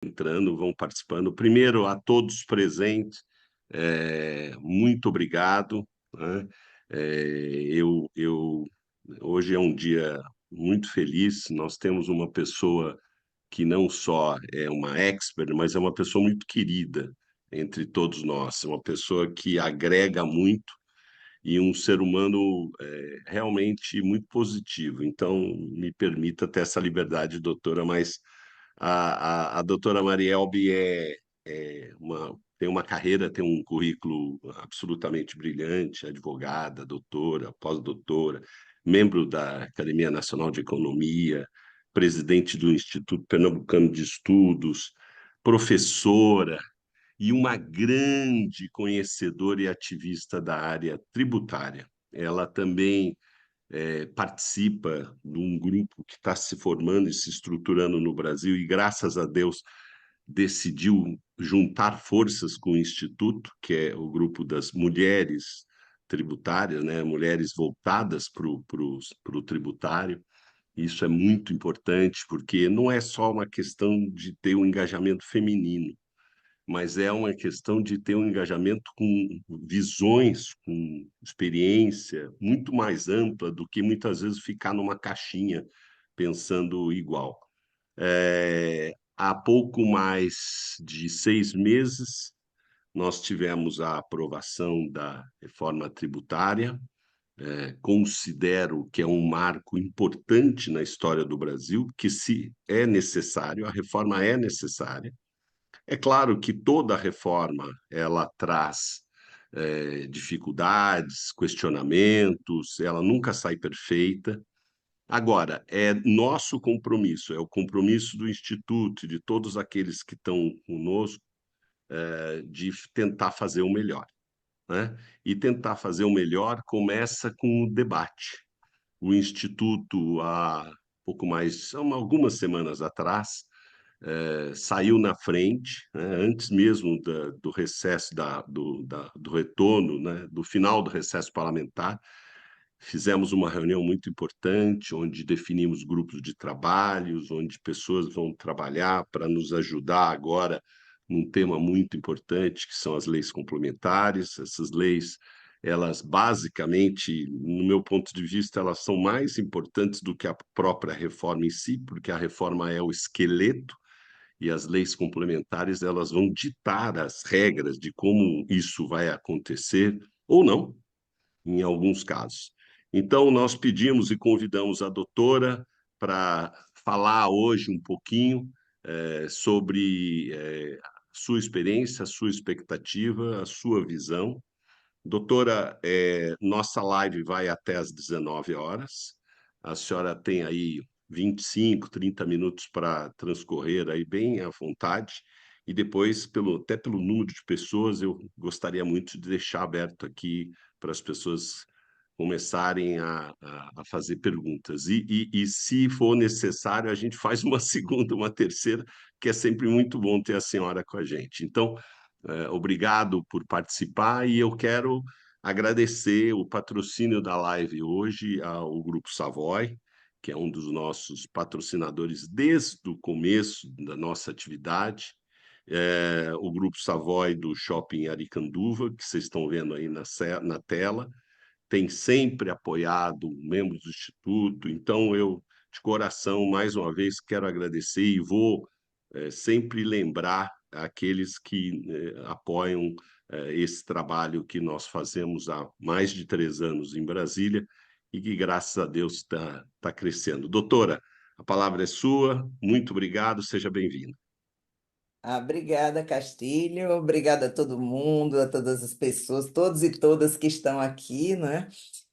entrando, vão participando. Primeiro, a todos presentes, muito obrigado, né? Hoje é um dia muito feliz, nós temos uma pessoa que não só é uma expert, mas é uma pessoa muito querida entre todos nós, uma pessoa que agrega muito e um ser humano realmente muito positivo. Então, me permita ter essa liberdade, doutora, mas a doutora Marielbe tem uma carreira, tem um currículo absolutamente brilhante, advogada, doutora, pós-doutora, membro da Academia Nacional de Economia, presidente do Instituto Pernambucano de Estudos, professora e uma grande conhecedora e ativista da área tributária. Ela também participa de um grupo que está se formando e se estruturando no Brasil e, graças a Deus, decidiu juntar forças com o Instituto, que é o grupo das mulheres tributárias, né? Mulheres voltadas para o tributário. Isso é muito importante, porque não é só uma questão de ter um engajamento feminino, mas é uma questão de ter um engajamento com visões, com experiência muito mais ampla do que muitas vezes ficar numa caixinha pensando igual. Há pouco mais de 6 meses, nós tivemos a aprovação da reforma tributária. Considero que é um marco importante na história do Brasil, que se é necessário, a reforma é necessária. É claro que toda reforma ela traz dificuldades, questionamentos, ela nunca sai perfeita. Agora, é nosso compromisso, é o compromisso do Instituto e de todos aqueles que estão conosco, de tentar fazer o melhor, né? E tentar fazer o melhor começa com o debate. O Instituto, há pouco mais, algumas semanas atrás, saiu na frente, né, antes mesmo do recesso, do retorno, né, do final do recesso parlamentar. Fizemos uma reunião muito importante, onde definimos grupos de trabalhos, onde pessoas vão trabalhar para nos ajudar agora num tema muito importante, que são as leis complementares. Essas leis, elas basicamente, no meu ponto de vista, elas são mais importantes do que a própria reforma em si, porque a reforma é o esqueleto e as leis complementares elas vão ditar as regras de como isso vai acontecer ou não, em alguns casos. Então, nós pedimos e convidamos a doutora para falar hoje um pouquinho sobre sua experiência, a sua expectativa, a sua visão. Doutora, nossa live vai até às 19 horas. A senhora tem aí 25, 30 minutos para transcorrer aí bem à vontade. E depois, até pelo número de pessoas, eu gostaria muito de deixar aberto aqui para as pessoas começarem a fazer perguntas. E se for necessário, a gente faz uma segunda, uma terceira, que é sempre muito bom ter a senhora com a gente. Então, obrigado por participar e eu quero agradecer o patrocínio da live hoje ao Grupo Savoy, que é um dos nossos patrocinadores desde o começo da nossa atividade. O Grupo Savoy do Shopping Aricanduva, que vocês estão vendo aí na tela, tem sempre apoiado membros do Instituto. Então, eu, de coração, mais uma vez, quero agradecer e vou sempre lembrar aqueles que apoiam esse trabalho que nós fazemos há mais de 3 anos em Brasília e que, graças a Deus, está crescendo. Doutora, a palavra é sua. Muito obrigado, seja bem-vinda. Obrigada, Castilho. Obrigada a todo mundo, a todas as pessoas, todos e todas que estão aqui, né?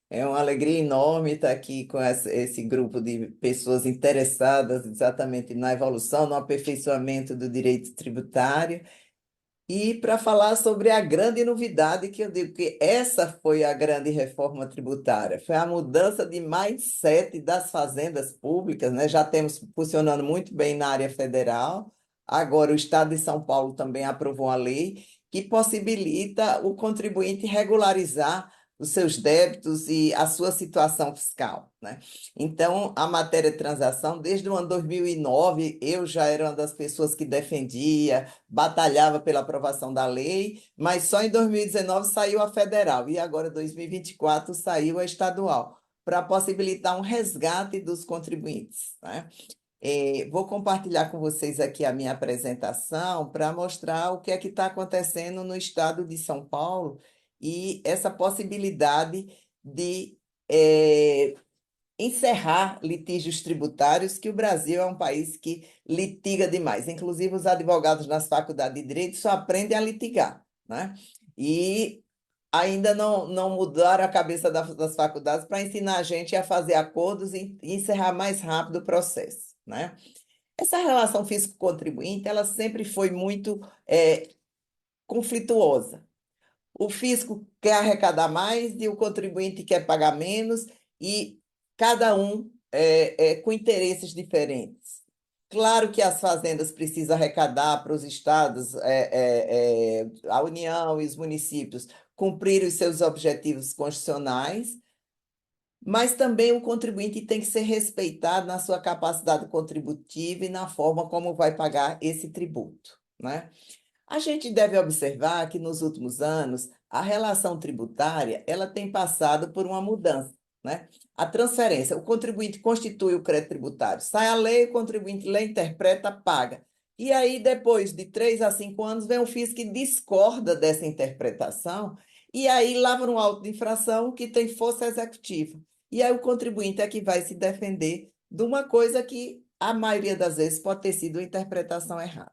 É uma alegria enorme estar aqui com esse grupo de pessoas interessadas exatamente na evolução, no aperfeiçoamento do direito tributário e para falar sobre a grande novidade que eu digo que essa foi a grande reforma tributária, foi a mudança de mindset das fazendas públicas, né? Já temos funcionando muito bem na área federal. Agora o Estado de São Paulo também aprovou uma lei que possibilita o contribuinte regularizar os seus débitos e a sua situação fiscal, né? Então, a matéria de transação, desde o ano 2009, eu já era uma das pessoas que defendia, batalhava pela aprovação da lei, mas só em 2019 saiu a federal e agora, 2024, saiu a estadual, para possibilitar um resgate dos contribuintes, né? Vou compartilhar com vocês aqui a minha apresentação para mostrar o que é que está acontecendo no estado de São Paulo e essa possibilidade de encerrar litígios tributários, que o Brasil é um país que litiga demais. Inclusive, os advogados nas faculdades de direito só aprendem a litigar, né? E ainda não mudaram a cabeça das faculdades para ensinar a gente a fazer acordos e encerrar mais rápido o processo, né? Essa relação fisco-contribuinte, ela sempre foi muito conflituosa. O fisco quer arrecadar mais e o contribuinte quer pagar menos, e cada um com interesses diferentes. Claro que as fazendas precisam arrecadar para os estados, a União e os municípios cumprir os seus objetivos constitucionais, mas também o contribuinte tem que ser respeitado na sua capacidade contributiva e na forma como vai pagar esse tributo, né? A gente deve observar que nos últimos anos a relação tributária ela tem passado por uma mudança, né? A transferência, o contribuinte constitui o crédito tributário, sai a lei, o contribuinte lê, interpreta, paga. E aí, depois de 3 a 5 anos, vem o fisco que discorda dessa interpretação, e aí lavra um auto de infração que tem força executiva. E aí o contribuinte é que vai se defender de uma coisa que, a maioria das vezes, pode ter sido uma interpretação errada.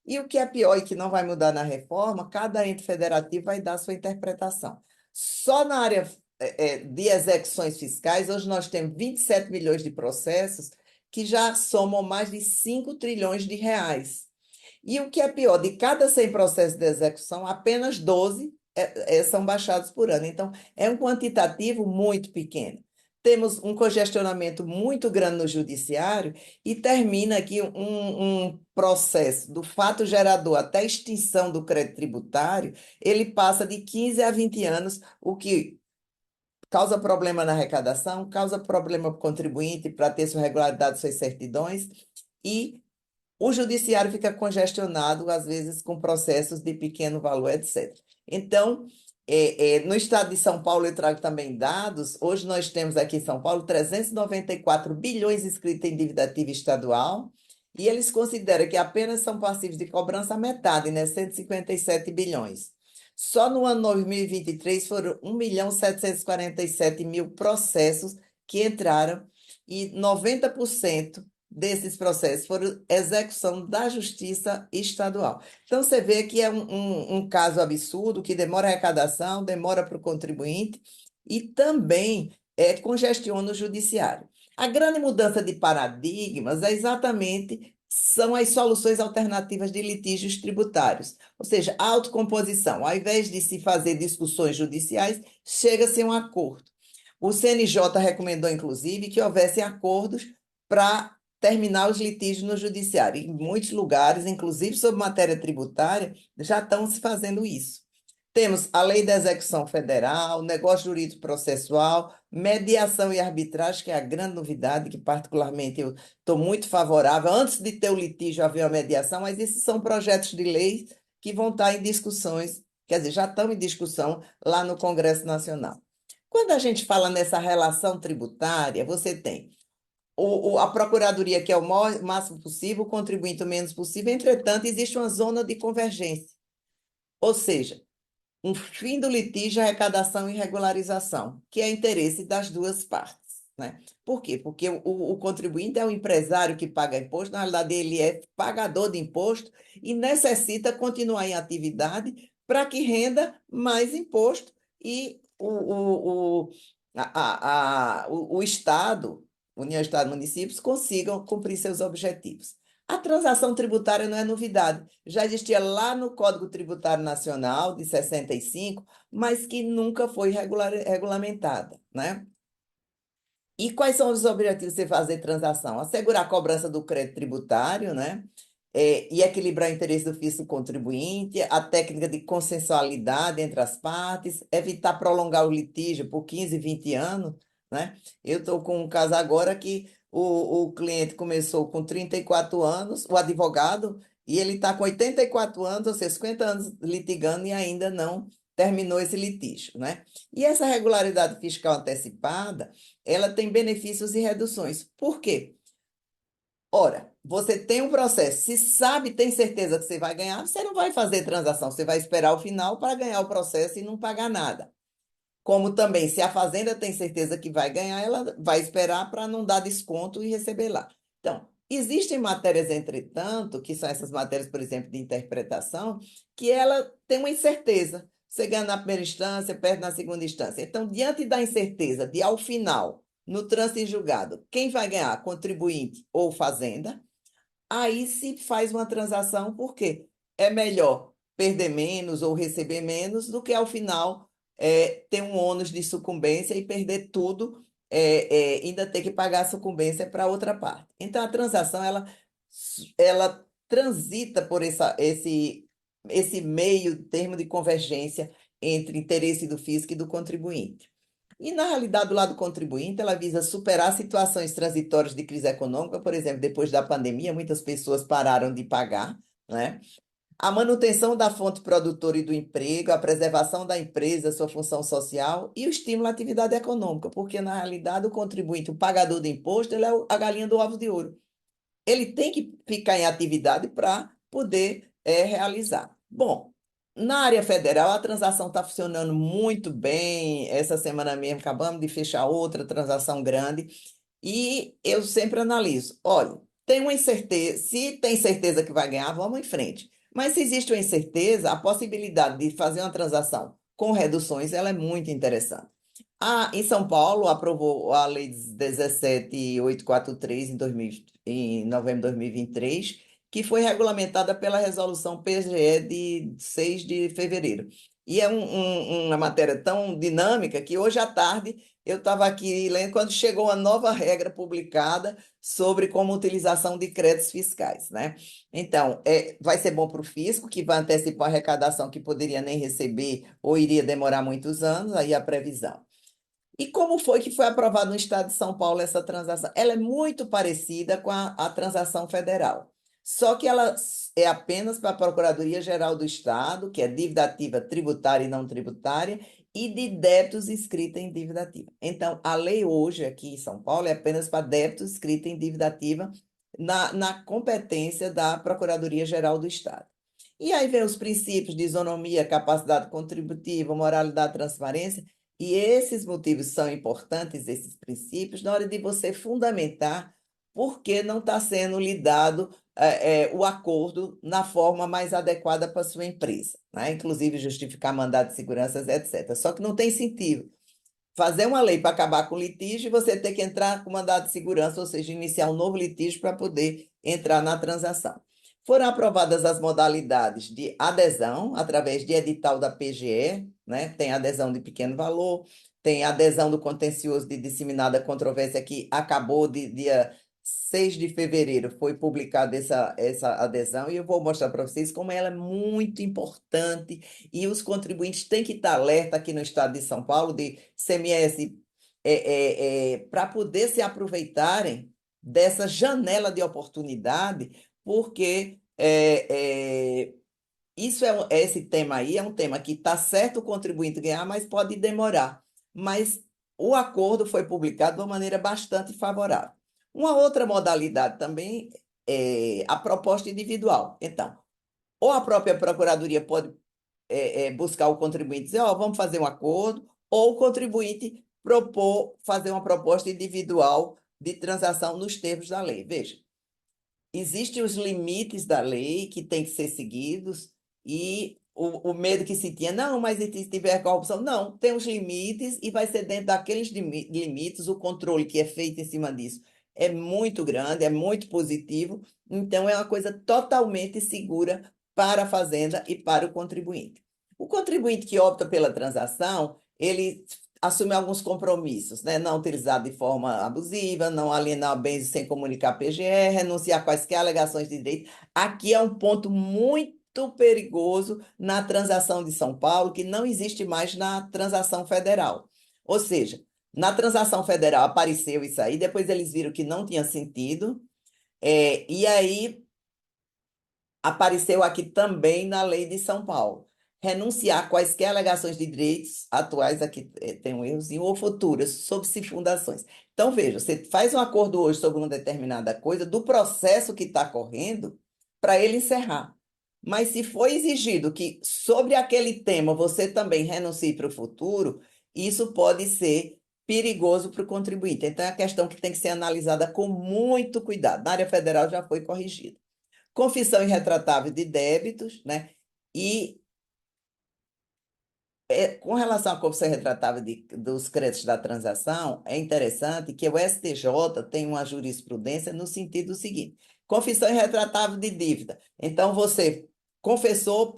E o que é pior e que não vai mudar na reforma, cada ente federativo vai dar sua interpretação. Só na área de execuções fiscais, hoje nós temos 27 milhões de processos que já somam mais de 5 trilhões de reais. E o que é pior, de cada 100 processos de execução, apenas 12 são baixados por ano. Então, é um quantitativo muito pequeno. Temos um congestionamento muito grande no judiciário e termina aqui um processo do fato gerador até a extinção do crédito tributário, ele passa de 15 a 20 anos, o que causa problema na arrecadação, causa problema para o contribuinte para ter sua regularidade, suas certidões, e o judiciário fica congestionado, às vezes, com processos de pequeno valor, etc. Então, no estado de São Paulo, eu trago também dados. Hoje nós temos aqui em São Paulo 394 bilhões inscritos em dívida ativa estadual, e eles consideram que apenas são passíveis de cobrança a metade, né? 157 bilhões. Só no ano 2023 foram 1.747.000 processos que entraram, e 90% desses processos foram execução da Justiça Estadual. Então, você vê que é um caso absurdo, que demora a arrecadação, demora para o contribuinte e também congestiona o judiciário. A grande mudança de paradigmas é exatamente são as soluções alternativas de litígios tributários, ou seja, a autocomposição. Ao invés de se fazer discussões judiciais, chega-se a um acordo. O CNJ recomendou, inclusive, que houvesse acordos para terminar os litígios no judiciário. Em muitos lugares, inclusive sobre matéria tributária, já estão se fazendo isso. Temos a Lei da Execução Federal, negócio jurídico processual, mediação e arbitragem, que é a grande novidade, que particularmente eu estou muito favorável. Antes de ter o litígio, haver uma mediação, mas esses são projetos de lei que vão estar em discussões, quer dizer, já estão em discussão lá no Congresso Nacional. Quando a gente fala nessa relação tributária, você tem a Procuradoria, que é o máximo possível, o contribuinte o menos possível. Entretanto, existe uma zona de convergência, ou seja, um fim do litígio, arrecadação e regularização, que é interesse das duas partes, né? Por quê? Porque o contribuinte é um empresário que paga imposto, na realidade ele é pagador de imposto e necessita continuar em atividade para que renda mais imposto e o Estado, União, Estado e municípios, consigam cumprir seus objetivos. A transação tributária não é novidade, já existia lá no Código Tributário Nacional de 65, mas que nunca foi regulamentada, né? E quais são os objetivos de você fazer transação? Assegurar a cobrança do crédito tributário, né? e equilibrar o interesse do fisco contribuinte, a técnica de consensualidade entre as partes, evitar prolongar o litígio por 15, 20 anos, né? Eu estou com um caso agora que o cliente começou com 34 anos, o advogado, e ele está com 84 anos, ou seja, 50 anos litigando e ainda não terminou esse litígio, né? E essa regularidade fiscal antecipada, ela tem benefícios e reduções. Por quê? Ora, você tem um processo, se sabe, tem certeza que você vai ganhar, você não vai fazer transação, você vai esperar o final para ganhar o processo e não pagar nada. Como também, se a fazenda tem certeza que vai ganhar, ela vai esperar para não dar desconto e receber lá. Então, existem matérias, entretanto, que são essas matérias, por exemplo, de interpretação, que ela tem uma incerteza. Você ganha na primeira instância, perde na segunda instância. Então, diante da incerteza de, ao final, no trânsito em julgado, quem vai ganhar, contribuinte ou fazenda, aí se faz uma transação, porque é melhor perder menos ou receber menos do que, ao final, ter um ônus de sucumbência e perder tudo, ainda ter que pagar a sucumbência para outra parte. Então, a transação, ela transita por esse meio termo de convergência entre interesse do fisco e do contribuinte. E, na realidade, do lado contribuinte, ela visa superar situações transitórias de crise econômica, por exemplo, depois da pandemia, muitas pessoas pararam de pagar, né? A manutenção da fonte produtora e do emprego, a preservação da empresa, sua função social e o estímulo à atividade econômica, porque, na realidade, o contribuinte, o pagador do imposto, ele é a galinha do ovo de ouro. Ele tem que ficar em atividade para poder realizar. Bom, na área federal, a transação está funcionando muito bem. Essa semana mesmo acabamos de fechar outra transação grande. E eu sempre analiso: olha, tem uma incerteza, se tem certeza que vai ganhar, vamos em frente. Mas se existe uma incerteza, a possibilidade de fazer uma transação com reduções, ela é muito interessante. Em São Paulo, aprovou a Lei 17.843 em novembro de 2023, que foi regulamentada pela Resolução PGE de 6 de fevereiro. E é uma matéria tão dinâmica que hoje à tarde eu estava aqui lendo quando chegou uma nova regra publicada sobre como utilização de créditos fiscais, né? Então, vai ser bom para o fisco, que vai antecipar a arrecadação que poderia nem receber ou iria demorar muitos anos, aí a previsão. E como foi que foi aprovado no Estado de São Paulo essa transação? Ela é muito parecida com a transação federal, só que ela é apenas para a Procuradoria-Geral do Estado, que é dívida ativa tributária e não tributária, e de débitos inscritos em dívida ativa. Então, a lei hoje aqui em São Paulo é apenas para débitos inscritos em dívida ativa na competência da Procuradoria-Geral do Estado. E aí vem os princípios de isonomia, capacidade contributiva, moralidade, transparência, e esses motivos são importantes, esses princípios, na hora de você fundamentar por que não está sendo lidado o acordo na forma mais adequada para a sua empresa, né? Inclusive justificar mandado de segurança, etc. Só que não tem sentido fazer uma lei para acabar com o litígio e você ter que entrar com mandado de segurança, ou seja, iniciar um novo litígio para poder entrar na transação. Foram aprovadas as modalidades de adesão, através de edital da PGE, né? Tem adesão de pequeno valor, tem adesão do contencioso de disseminada controvérsia, que acabou de dia 6 de fevereiro, foi publicada essa adesão, e eu vou mostrar para vocês como ela é muito importante, e os contribuintes têm que estar alerta aqui no estado de São Paulo, de CMS, para poder se aproveitarem dessa janela de oportunidade, porque esse tema aí é um tema que está certo o contribuinte ganhar, mas pode demorar. Mas o acordo foi publicado de uma maneira bastante favorável. Uma outra modalidade também é a proposta individual. Então, ou a própria Procuradoria pode buscar o contribuinte e dizer: ó, vamos fazer um acordo, ou o contribuinte propor fazer uma proposta individual de transação nos termos da lei. Veja, existem os limites da lei que têm que ser seguidos, e o medo que se tinha, não, mas e se tiver corrupção? Não, tem os limites e vai ser dentro daqueles limites. O controle que é feito em cima disso é muito grande, é muito positivo, então é uma coisa totalmente segura para a fazenda e para o contribuinte. O contribuinte que opta pela transação, ele assumir alguns compromissos, né? Não utilizar de forma abusiva, não alienar bens sem comunicar PGE, renunciar a quaisquer alegações de direito. Aqui é um ponto muito perigoso na transação de São Paulo, que não existe mais na transação federal. Ou seja, na transação federal apareceu isso aí, depois eles viram que não tinha sentido, e aí apareceu aqui também na lei de São Paulo. Renunciar a quaisquer alegações de direitos atuais, aqui tem um errozinho, ou futuras, sob se fundações. Então, veja, você faz um acordo hoje sobre uma determinada coisa, do processo que está correndo, para ele encerrar. Mas se for exigido que sobre aquele tema você também renuncie para o futuro, isso pode ser perigoso para o contribuinte. Então, é uma questão que tem que ser analisada com muito cuidado. Na área federal já foi corrigida. Confissão irretratável de débitos, né? E com relação à confissão irretratável dos créditos da transação, é interessante que o STJ tem uma jurisprudência no sentido seguinte: confissão irretratável de dívida. Então, você confessou,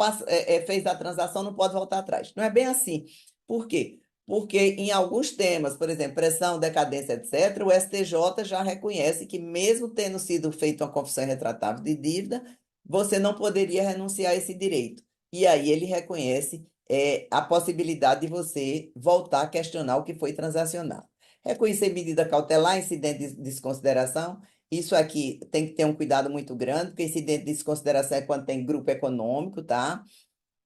fez a transação, não pode voltar atrás. Não é bem assim. Por quê? Porque em alguns temas, por exemplo, pressão, decadência, etc., o STJ já reconhece que, mesmo tendo sido feita uma confissão irretratável de dívida, você não poderia renunciar a esse direito. E aí ele reconhece a possibilidade de você voltar a questionar o que foi transacionado. Reconhecer medida cautelar, incidente de desconsideração. Isso aqui tem que ter um cuidado muito grande, porque incidente de desconsideração é quando tem grupo econômico, tá?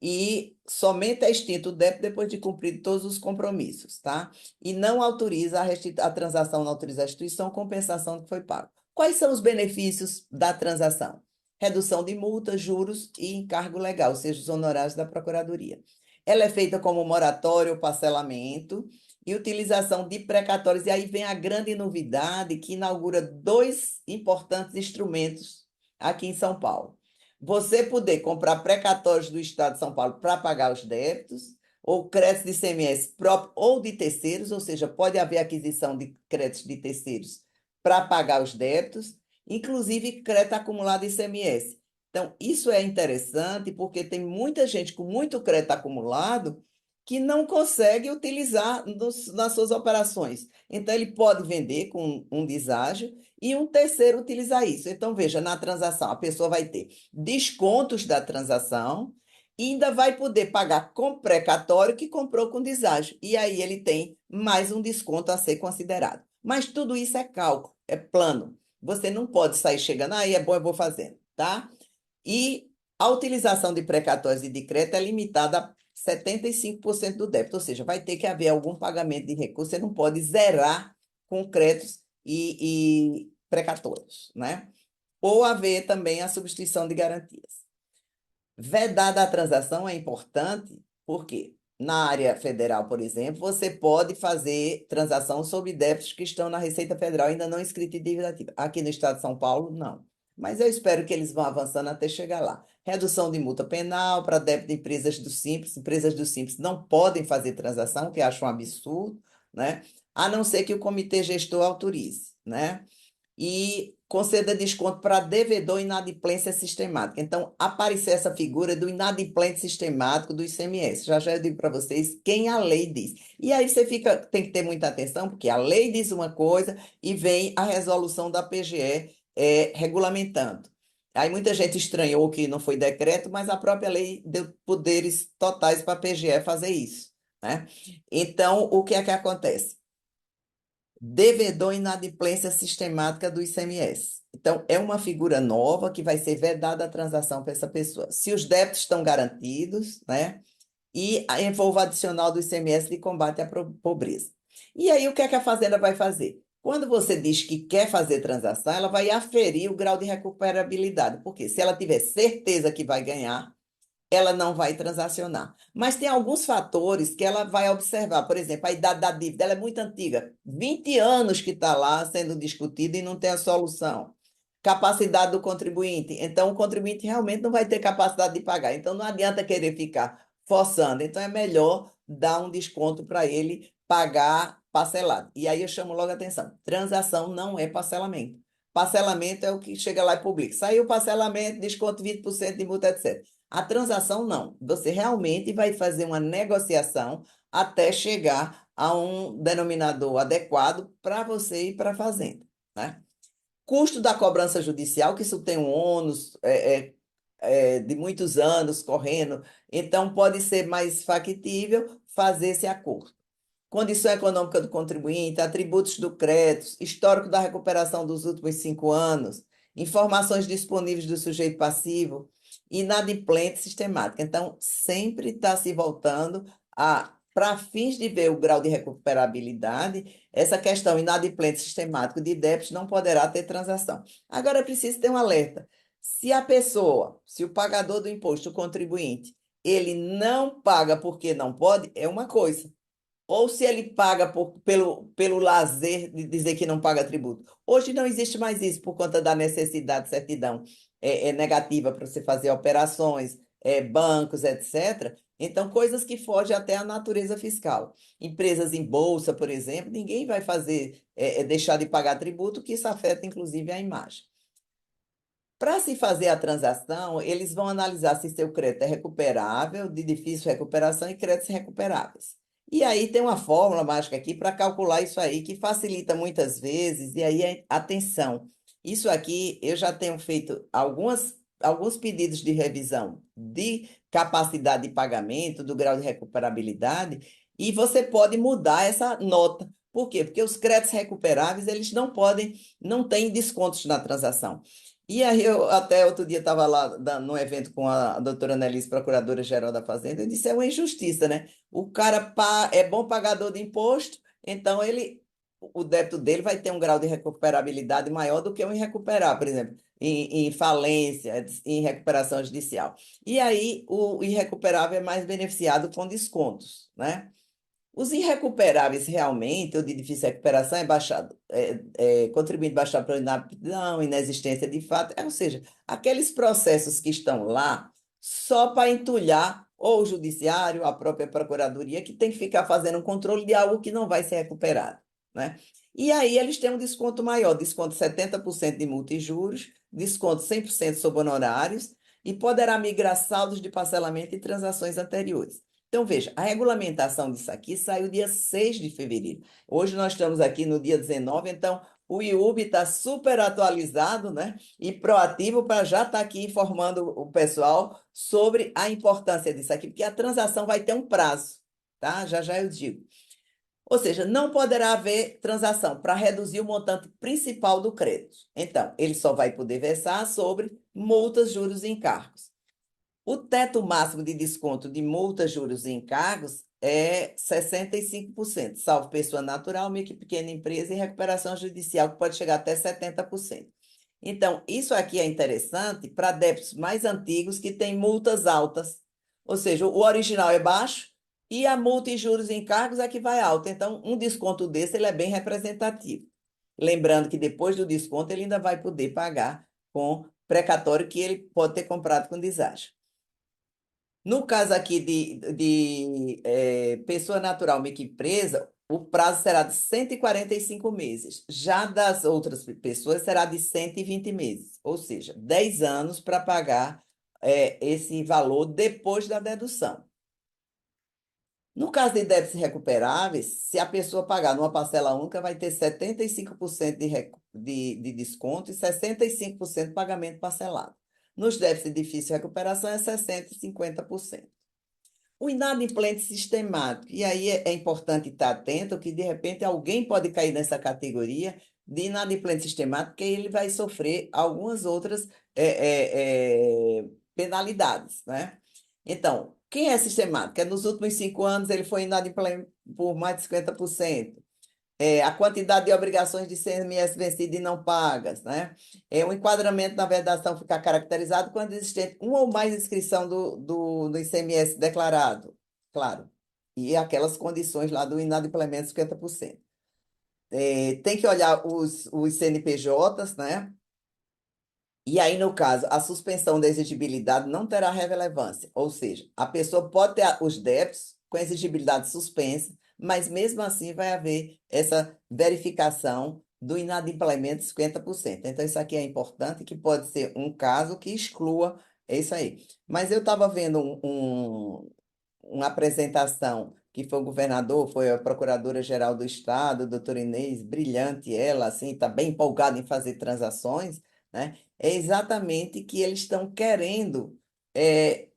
E somente é extinto o débito depois de cumprir todos os compromissos, tá? E não autoriza a transação, não autoriza a restituição, compensação do que foi pago. Quais são os benefícios da transação? Redução de multas, juros e encargo legal, ou seja, os honorários da Procuradoria. Ela é feita como moratório ou parcelamento e utilização de precatórios. E aí vem a grande novidade que inaugura dois importantes instrumentos aqui em São Paulo. Você poder comprar precatórios do Estado de São Paulo para pagar os débitos, ou créditos de ICMS próprio ou de terceiros, ou seja, pode haver aquisição de créditos de terceiros para pagar os débitos, inclusive crédito acumulado de ICMS. Então, isso é interessante porque tem muita gente com muito crédito acumulado que não consegue utilizar nas suas operações. Então, ele pode vender com um deságio e um terceiro utilizar isso. Então, veja, na transação, a pessoa vai ter descontos da transação e ainda vai poder pagar com precatório que comprou com deságio. E aí ele tem mais um desconto a ser considerado. Mas tudo isso é cálculo, é plano. Você não pode sair chegando, aí é bom, eu vou fazendo, tá? E a utilização de precatórios e de crédito é limitada a 75% do débito, ou seja, vai ter que haver algum pagamento de recurso, você não pode zerar com créditos e precatórios, né? Ou haver também a substituição de garantias. Vedada a transação é importante, porque na área federal, por exemplo, você pode fazer transação sobre débitos que estão na Receita Federal ainda não inscritos em dívida ativa. Aqui no estado de São Paulo, não. Mas eu espero que eles vão avançando até chegar lá. Redução de multa penal para débito de empresas do Simples. Empresas do Simples não podem fazer transação, que eu acho um absurdo, né? A não ser que o comitê gestor autorize, né? E conceda desconto para devedor inadimplência sistemática. Então, aparecer essa figura do inadimplente sistemático do ICMS. Já já eu digo para vocês quem a lei diz. E aí você tem que ter muita atenção, porque a lei diz uma coisa e vem a resolução da PGE regulamentando. Aí muita gente estranhou que não foi decreto, mas a própria lei deu poderes totais para a PGE fazer isso, né? Então, o que é que acontece? Devedor inadimplência sistemática do ICMS. Então, é uma figura nova que vai ser vedada a transação para essa pessoa. Se os débitos estão garantidos, né? E envolva adicional do ICMS de combate à pobreza. E aí, o que é que a Fazenda vai fazer? Quando você diz que quer fazer transação, ela vai aferir o grau de recuperabilidade. Porque se ela tiver certeza que vai ganhar, ela não vai transacionar. Mas tem alguns fatores que ela vai observar. Por exemplo, a idade da dívida, ela é muito antiga, 20 anos que está lá sendo discutida e não tem a solução. Capacidade do contribuinte. Então, o contribuinte realmente não vai ter capacidade de pagar. Então, não adianta querer ficar forçando. Então, é melhor dar um desconto para ele pagar parcelado. E aí eu chamo logo a atenção: transação não é parcelamento. Parcelamento é o que chega lá e publica. Saiu o parcelamento, desconto 20% de multa, etc. A transação não. Você realmente vai fazer uma negociação até chegar a um denominador adequado para você e para a fazenda, né? Custo da cobrança judicial, que isso tem um ônus de muitos anos correndo, então pode ser mais factível fazer esse acordo. Condição econômica do contribuinte, atributos do crédito, histórico da recuperação dos últimos 5 anos, informações disponíveis do sujeito passivo, inadimplente sistemática. Então, sempre está se voltando a, para fins de ver o grau de recuperabilidade, essa questão inadimplente sistemático de débitos não poderá ter transação. Agora, é preciso ter um alerta. Se a pessoa, se o pagador do imposto, o contribuinte, ele não paga porque não pode, é uma coisa. Ou se ele paga pelo lazer de dizer que não paga tributo. Hoje não existe mais isso por conta da necessidade de certidão negativa para você fazer operações, bancos, etc. Então, coisas que fogem até a natureza fiscal. Empresas em bolsa, por exemplo, ninguém vai fazer deixar de pagar tributo, que isso afeta inclusive a imagem. Para se fazer a transação, eles vão analisar se seu crédito é recuperável, de difícil recuperação e créditos recuperáveis. E aí tem uma fórmula mágica aqui para calcular isso aí, que facilita muitas vezes. E aí, atenção, isso aqui eu já tenho feito alguns pedidos de revisão de capacidade de pagamento, do grau de recuperabilidade, e você pode mudar essa nota. Por quê? Porque os créditos recuperáveis, eles não podem, não têm descontos na transação. E aí, eu até outro dia estava lá num evento com a doutora Annelise, procuradora-geral da Fazenda, eu disse, é uma injustiça, né? O cara é bom pagador de imposto, então o débito dele vai ter um grau de recuperabilidade maior do que o irrecuperável, por exemplo, em falência, em recuperação judicial. E aí, o irrecuperável é mais beneficiado com descontos, né? Os irrecuperáveis realmente, ou de difícil recuperação, contribuinte baixado pela inaptidão, inexistência de fato, ou seja, aqueles processos que estão lá só para entulhar ou o judiciário, a própria procuradoria, que tem que ficar fazendo um controle de algo que não vai ser recuperado, né? E aí eles têm um desconto maior, desconto 70% de multa e juros, desconto 100% sobre honorários, e poderá migrar saldos de parcelamento e transações anteriores. Então, veja, a regulamentação disso aqui saiu dia 6 de fevereiro. Hoje nós estamos aqui no dia 19, então o IUB está super atualizado, né? E proativo para já estar aqui informando o pessoal sobre a importância disso aqui, porque a transação vai ter um prazo, tá? Já já eu digo. Ou seja, não poderá haver transação para reduzir o montante principal do crédito. Então, ele só vai poder versar sobre multas, juros e encargos. O teto máximo de desconto de multas, juros e encargos é 65%, salvo pessoa natural, micro e pequena empresa e recuperação judicial, que pode chegar até 70%. Então, isso aqui é interessante para débitos mais antigos que têm multas altas. Ou seja, o original é baixo e a multa e juros e encargos é que vai alta. Então, um desconto desse ele é bem representativo. Lembrando que depois do desconto ele ainda vai poder pagar com precatório que ele pode ter comprado com deságio. No caso aqui de pessoa natural microempresa, o prazo será de 145 meses. Já das outras pessoas será de 120 meses, ou seja, 10 anos para pagar esse valor depois da dedução. No caso de débitos recuperáveis, se a pessoa pagar numa parcela única, vai ter 75% de desconto e 65% de pagamento parcelado. Nos débitos de difícil recuperação, é 60% e 50%. O inadimplente sistemático, e aí é importante estar atento que, de repente, alguém pode cair nessa categoria de inadimplente sistemático, que ele vai sofrer algumas outras penalidades, né? Então, quem é sistemático? Nos últimos 5 anos ele foi inadimplente por mais de 50%. A quantidade de obrigações de ICMS vencidas e não pagas, né? O enquadramento na vedação fica caracterizado quando existe uma ou mais inscrição do ICMS declarado, claro, e aquelas condições lá do inadimplemento de 50%. Tem que olhar os CNPJs, né? E aí, no caso, a suspensão da exigibilidade não terá relevância, ou seja, a pessoa pode ter os débitos com exigibilidade suspensa, mas mesmo assim vai haver essa verificação do inadimplemento 50%. Então, isso aqui é importante, que pode ser um caso que exclua isso aí. Mas eu estava vendo uma apresentação que foi o governador, foi a procuradora-geral do Estado, doutora Inês, brilhante ela, assim, está bem empolgada em fazer transações, né? É exatamente que eles estão querendo é,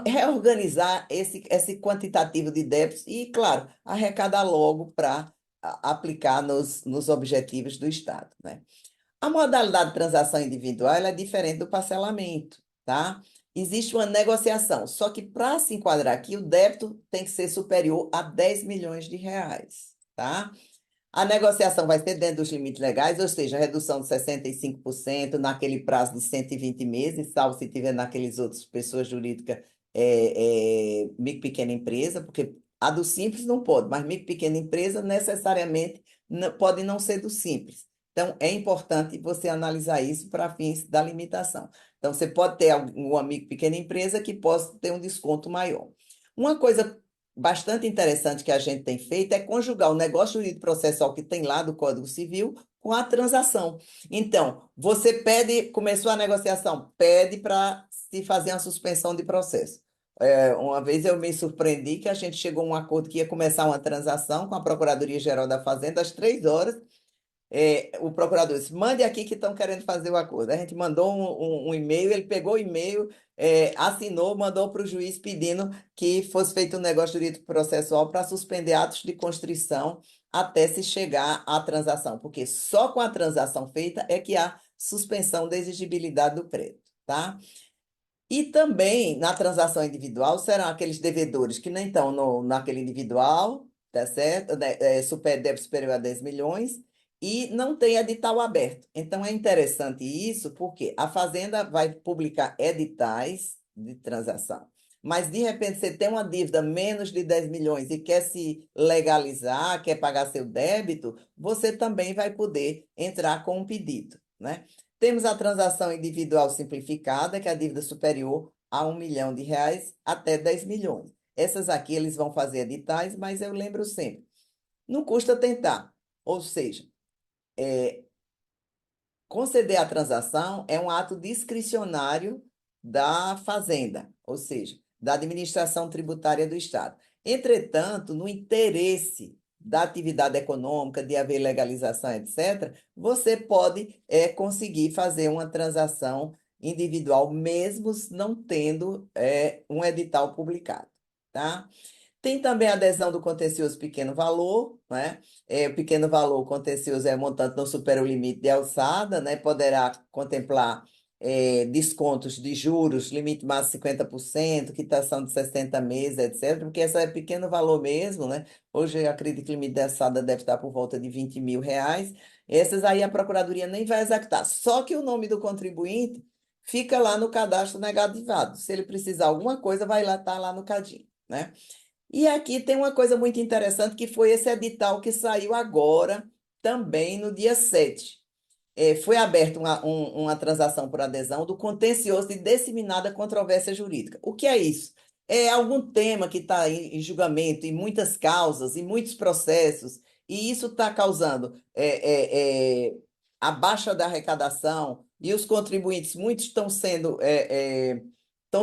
reorganizar esse quantitativo de débitos e, claro, arrecadar logo para aplicar nos objetivos do Estado, né? A modalidade de transação individual ela é diferente do parcelamento, tá? Existe uma negociação, só que para se enquadrar aqui, o débito tem que ser superior a 10 milhões de reais, tá? A negociação vai ser dentro dos limites legais, ou seja, redução de 65% naquele prazo de 120 meses, salvo se tiver naqueles outros, pessoa jurídica, micro e pequena empresa, porque a do simples não pode, mas micro e pequena empresa necessariamente pode não ser do simples. Então, é importante você analisar isso para fins da limitação. Então, você pode ter uma micro e pequena empresa que possa ter um desconto maior. Uma coisa bastante interessante que a gente tem feito é conjugar o negócio jurídico processual que tem lá do Código Civil com a transação. Então, você pede, começou a negociação, pede para se fazer uma suspensão de processo. Uma vez eu me surpreendi que a gente chegou a um acordo que ia começar uma transação com a Procuradoria-Geral da Fazenda às 3 horas, o procurador disse, mande aqui que estão querendo fazer o acordo. A gente mandou um e-mail, ele pegou o e-mail, assinou, mandou para o juiz pedindo que fosse feito um negócio jurídico processual para suspender atos de constrição até se chegar à transação, porque só com a transação feita é que há suspensão da exigibilidade do crédito, tá? E também na transação individual serão aqueles devedores que nem estão naquele individual, tá certo? Débito superior a 10 milhões e não tem edital aberto. Então é interessante isso porque a Fazenda vai publicar editais de transação. Mas de repente você tem uma dívida menos de 10 milhões e quer se legalizar, quer pagar seu débito, você também vai poder entrar com um pedido, né? Temos a transação individual simplificada, que é a dívida superior a 1 milhão de reais até 10 milhões. Essas aqui eles vão fazer editais, mas eu lembro sempre, não custa tentar. Ou seja, conceder a transação é um ato discricionário da Fazenda, ou seja, da administração tributária do Estado. Entretanto, no interesse da atividade econômica, de haver legalização, etc., você pode conseguir fazer uma transação individual, mesmo não tendo um edital publicado, tá? Tem também a adesão do contencioso pequeno valor, né? O pequeno valor contencioso é montante não supera o limite de alçada, né? Poderá contemplar descontos de juros, limite máximo 50%, quitação de 60 meses, etc., porque essa é pequeno valor mesmo, né? Hoje eu acredito que o limite de alçada deve estar por volta de 20 mil reais. Essas aí a Procuradoria nem vai executar. Só que o nome do contribuinte fica lá no cadastro negativado. Se ele precisar alguma coisa, vai lá, tá lá no cadinho, né? E aqui tem uma coisa muito interessante que foi esse edital que saiu agora, também no dia 7. Foi aberta uma transação por adesão do contencioso de disseminada controvérsia jurídica. O que é isso? É algum tema que está em julgamento, em muitas causas, em muitos processos, e isso está causando a baixa da arrecadação, e os contribuintes, muitos estão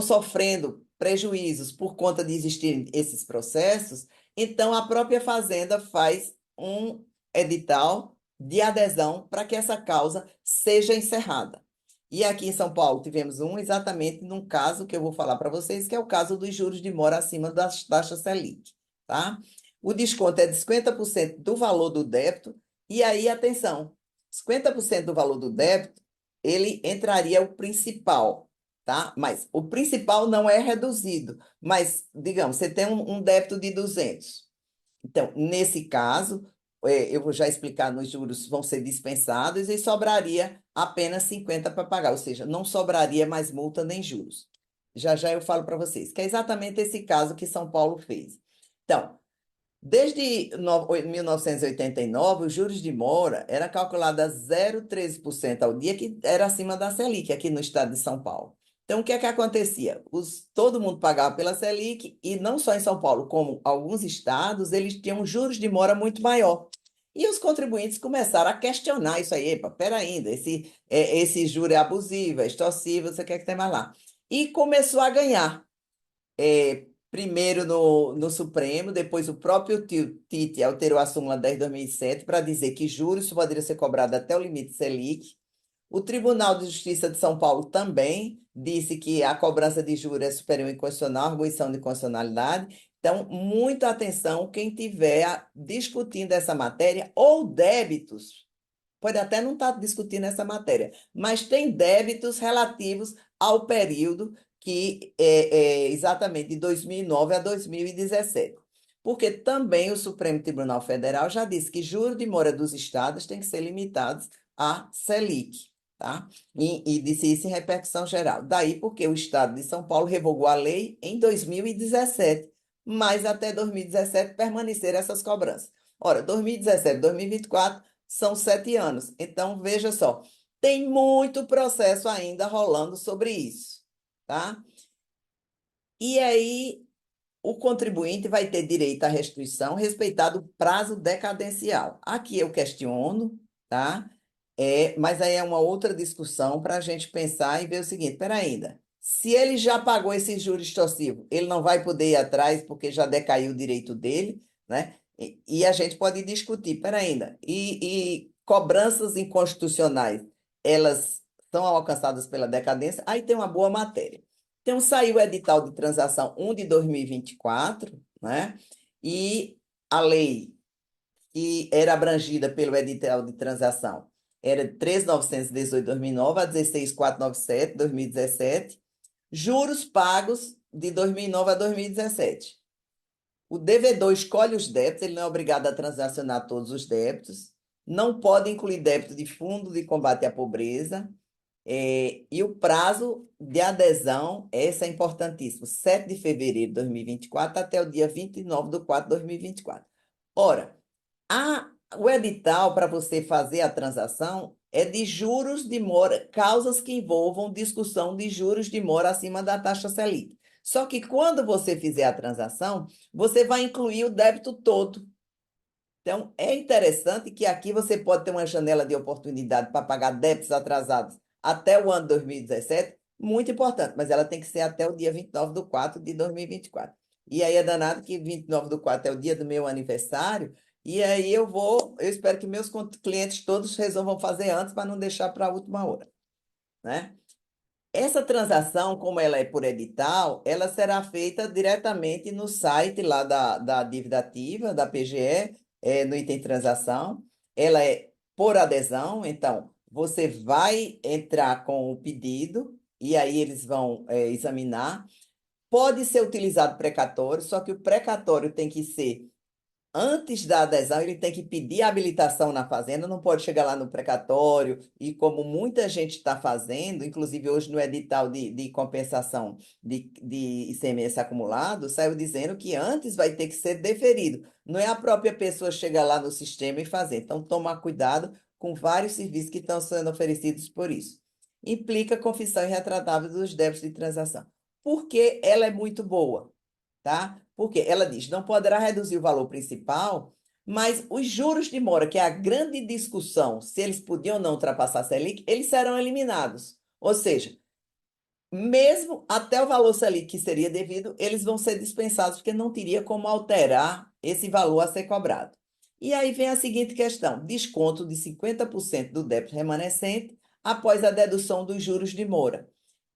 sofrendo prejuízos por conta de existirem esses processos, então a própria Fazenda faz um edital de adesão para que essa causa seja encerrada. E aqui em São Paulo tivemos exatamente num caso que eu vou falar para vocês, que é o caso dos juros de mora acima das taxas Selic, tá? O desconto é de 50% do valor do débito, e aí, atenção, 50% do valor do débito, ele entraria o principal, tá? Mas o principal não é reduzido, mas, digamos, você tem um débito de 200. Então, nesse caso, eu vou já explicar, nos juros vão ser dispensados e sobraria apenas 50 para pagar, ou seja, não sobraria mais multa nem juros. Já já eu falo para vocês, que é exatamente esse caso que São Paulo fez. Então, desde 1989, os juros de mora era calculado a 0,13% ao dia, que era acima da Selic aqui no estado de São Paulo. Então, o que é que acontecia? Todo mundo pagava pela Selic, e não só em São Paulo, como alguns estados, eles tinham juros de mora muito maior. E os contribuintes começaram a questionar isso aí. Epa, pera ainda, esse juro é abusivo, é extorsivo, você quer que tem mais lá. E começou a ganhar. Primeiro no Supremo, depois o próprio Tite alterou a súmula 10/2007 para dizer que juros poderiam ser cobrados até o limite Selic. O Tribunal de Justiça de São Paulo também disse que a cobrança de juros é superior inconstitucional, arguição de constitucionalidade. Então, muita atenção quem estiver discutindo essa matéria ou débitos. Pode até não estar discutindo essa matéria, mas tem débitos relativos ao período que é exatamente de 2009 a 2017. Porque também o Supremo Tribunal Federal já disse que juros de mora dos estados têm que ser limitados à Selic, tá? E disse isso em repercussão geral. Daí porque o estado de São Paulo revogou a lei em 2017, mas até 2017 permaneceram essas cobranças. Ora, 2017, 2024 são 7 anos. Então, veja só, tem muito processo ainda rolando sobre isso, tá? E aí, o contribuinte vai ter direito à restituição respeitado o prazo decadencial. Aqui eu questiono, tá? Mas aí é uma outra discussão para a gente pensar e ver o seguinte: espera ainda. Se ele já pagou esse juros extorsivo, ele não vai poder ir atrás porque já decaiu o direito dele, né? E a gente pode discutir, espera ainda. E cobranças inconstitucionais, elas são alcançadas pela decadência? Aí tem uma boa matéria. Então, saiu o edital de transação 1 de 2024, né? E a lei que era abrangida pelo edital de transação era 13.918 de 2009 a 16.497 de 2017, juros pagos de 2009 a 2017. O devedor escolhe os débitos, ele não é obrigado a transacionar todos os débitos, não pode incluir débito de fundo de combate à pobreza, e o prazo de adesão, esse é importantíssimo, 7 de fevereiro de 2024 até o dia 29 de 4 de 2024. Ora, o edital para você fazer a transação é de juros de mora, causas que envolvam discussão de juros de mora acima da taxa Selic. Só que quando você fizer a transação, você vai incluir o débito todo. Então, é interessante que aqui você pode ter uma janela de oportunidade para pagar débitos atrasados até o ano 2017, muito importante, mas ela tem que ser até o dia 29 de 4 de 2024. E aí é danado que 29 de 4 é o dia do meu aniversário, e aí eu espero que meus clientes todos resolvam fazer antes para não deixar para a última hora, né? Essa transação, como ela é por edital, ela será feita diretamente no site lá da dívida ativa, da PGE, no item transação. Ela é por adesão, então você vai entrar com o pedido e aí eles vão examinar. Pode ser utilizado precatório, só que o precatório tem que ser antes da adesão, ele tem que pedir habilitação na fazenda, não pode chegar lá no precatório, e como muita gente está fazendo, inclusive hoje no edital de compensação de ICMS acumulado, saiu dizendo que antes vai ter que ser deferido. Não é a própria pessoa chegar lá no sistema e fazer. Então, tomar cuidado com vários serviços que estão sendo oferecidos por isso. Implica confissão irretratável dos débitos de transação. Porque ela é muito boa, tá? Porque ela diz, não poderá reduzir o valor principal, mas os juros de mora, que é a grande discussão, se eles podiam ou não ultrapassar a Selic, eles serão eliminados. Ou seja, mesmo até o valor Selic que seria devido, eles vão ser dispensados, porque não teria como alterar esse valor a ser cobrado. E aí vem a seguinte questão: desconto de 50% do débito remanescente após a dedução dos juros de mora.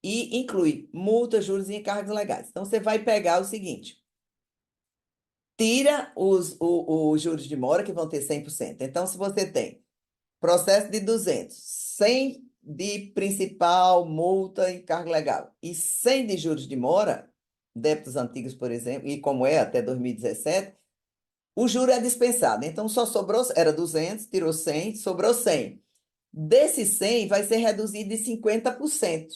E inclui multas, juros e encargos legais. Então, você vai pegar o seguinte: tira os juros de mora, que vão ter 100%. Então, se você tem processo de 200, 100 de principal, multa e cargo legal, e 100 de juros de mora, débitos antigos, por exemplo, e como é até 2017, o juro é dispensado. Então, só sobrou, era 200, tirou 100, sobrou 100. Desses 100, vai ser reduzido de 50%.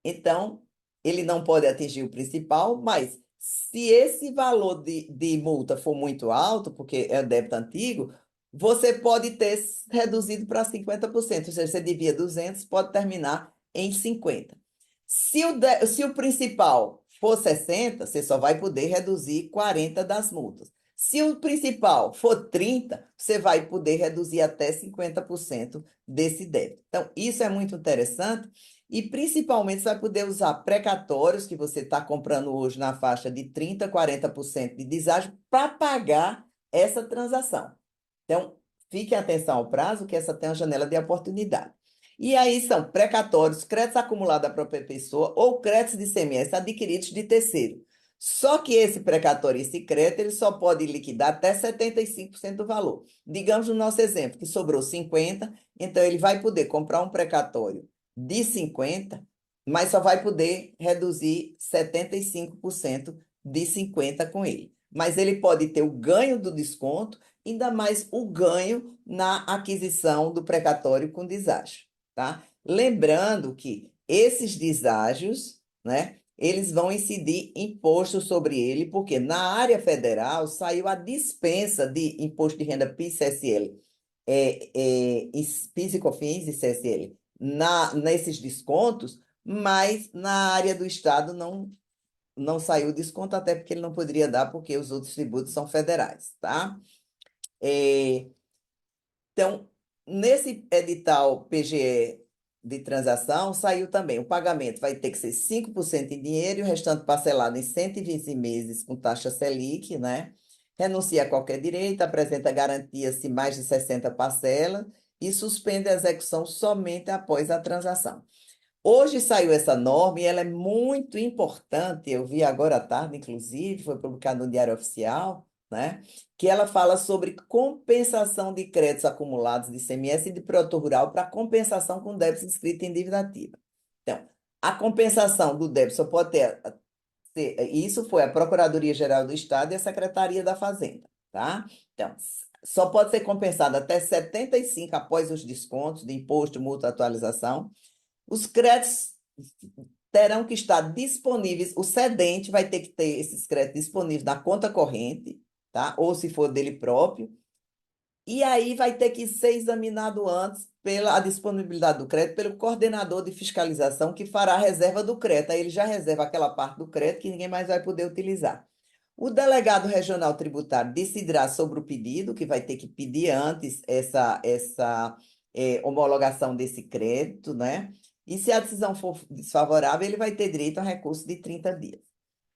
Então, ele não pode atingir o principal, mas se esse valor de multa for muito alto, porque é débito antigo, você pode ter reduzido para 50%. Ou seja, você devia 200, pode terminar em 50. Se o principal for 60, você só vai poder reduzir 40 das multas. Se o principal for 30, você vai poder reduzir até 50% desse débito. Então, isso é muito interessante e principalmente você vai poder usar precatórios que você está comprando hoje na faixa de 30, 40% de deságio para pagar essa transação. Então, fique atenção ao prazo, que essa tem uma janela de oportunidade. E aí são precatórios, créditos acumulados da própria pessoa ou créditos de ICMS adquiridos de terceiro. Só que esse precatório, esse crédito, ele só pode liquidar até 75% do valor. Digamos no nosso exemplo, que sobrou 50, então ele vai poder comprar um precatório de 50, mas só vai poder reduzir 75% de 50 com ele. Mas ele pode ter o ganho do desconto, ainda mais o ganho na aquisição do precatório com deságio, tá? Lembrando que esses deságios, né, eles vão incidir imposto sobre ele, porque na área federal saiu a dispensa de imposto de renda PIS-CSL, PIS e COFINS e CSL, nesses descontos, mas na área do estado não saiu desconto, até porque ele não poderia dar, porque os outros tributos são federais, tá? É, então, nesse edital PGE de transação, saiu também, o pagamento vai ter que ser 5% em dinheiro e o restante parcelado em 120 meses com taxa Selic, né? Renuncia a qualquer direito, apresenta garantia se mais de 60 parcelas e suspende a execução somente após a transação. Hoje saiu essa norma e ela é muito importante. Eu vi agora à tarde, inclusive, foi publicado no Diário Oficial, né? Que ela fala sobre compensação de créditos acumulados de ICMS e de produto rural para compensação com débitos inscritos em dívida ativa. Então, a compensação do débito só pode isso foi a Procuradoria-Geral do Estado e a Secretaria da Fazenda, tá? Então, só pode ser compensada até 75 após os descontos de imposto, multa, atualização. Os créditos terão que estar disponíveis, o cedente vai ter que ter esses créditos disponíveis na conta corrente, tá? Ou se for dele próprio. E aí vai ter que ser examinado antes pela a disponibilidade do crédito pelo coordenador de fiscalização que fará a reserva do crédito. Aí ele já reserva aquela parte do crédito que ninguém mais vai poder utilizar. O delegado regional tributário decidirá sobre o pedido, que vai ter que pedir antes essa homologação desse crédito, né? E se a decisão for desfavorável, ele vai ter direito a recurso de 30 dias.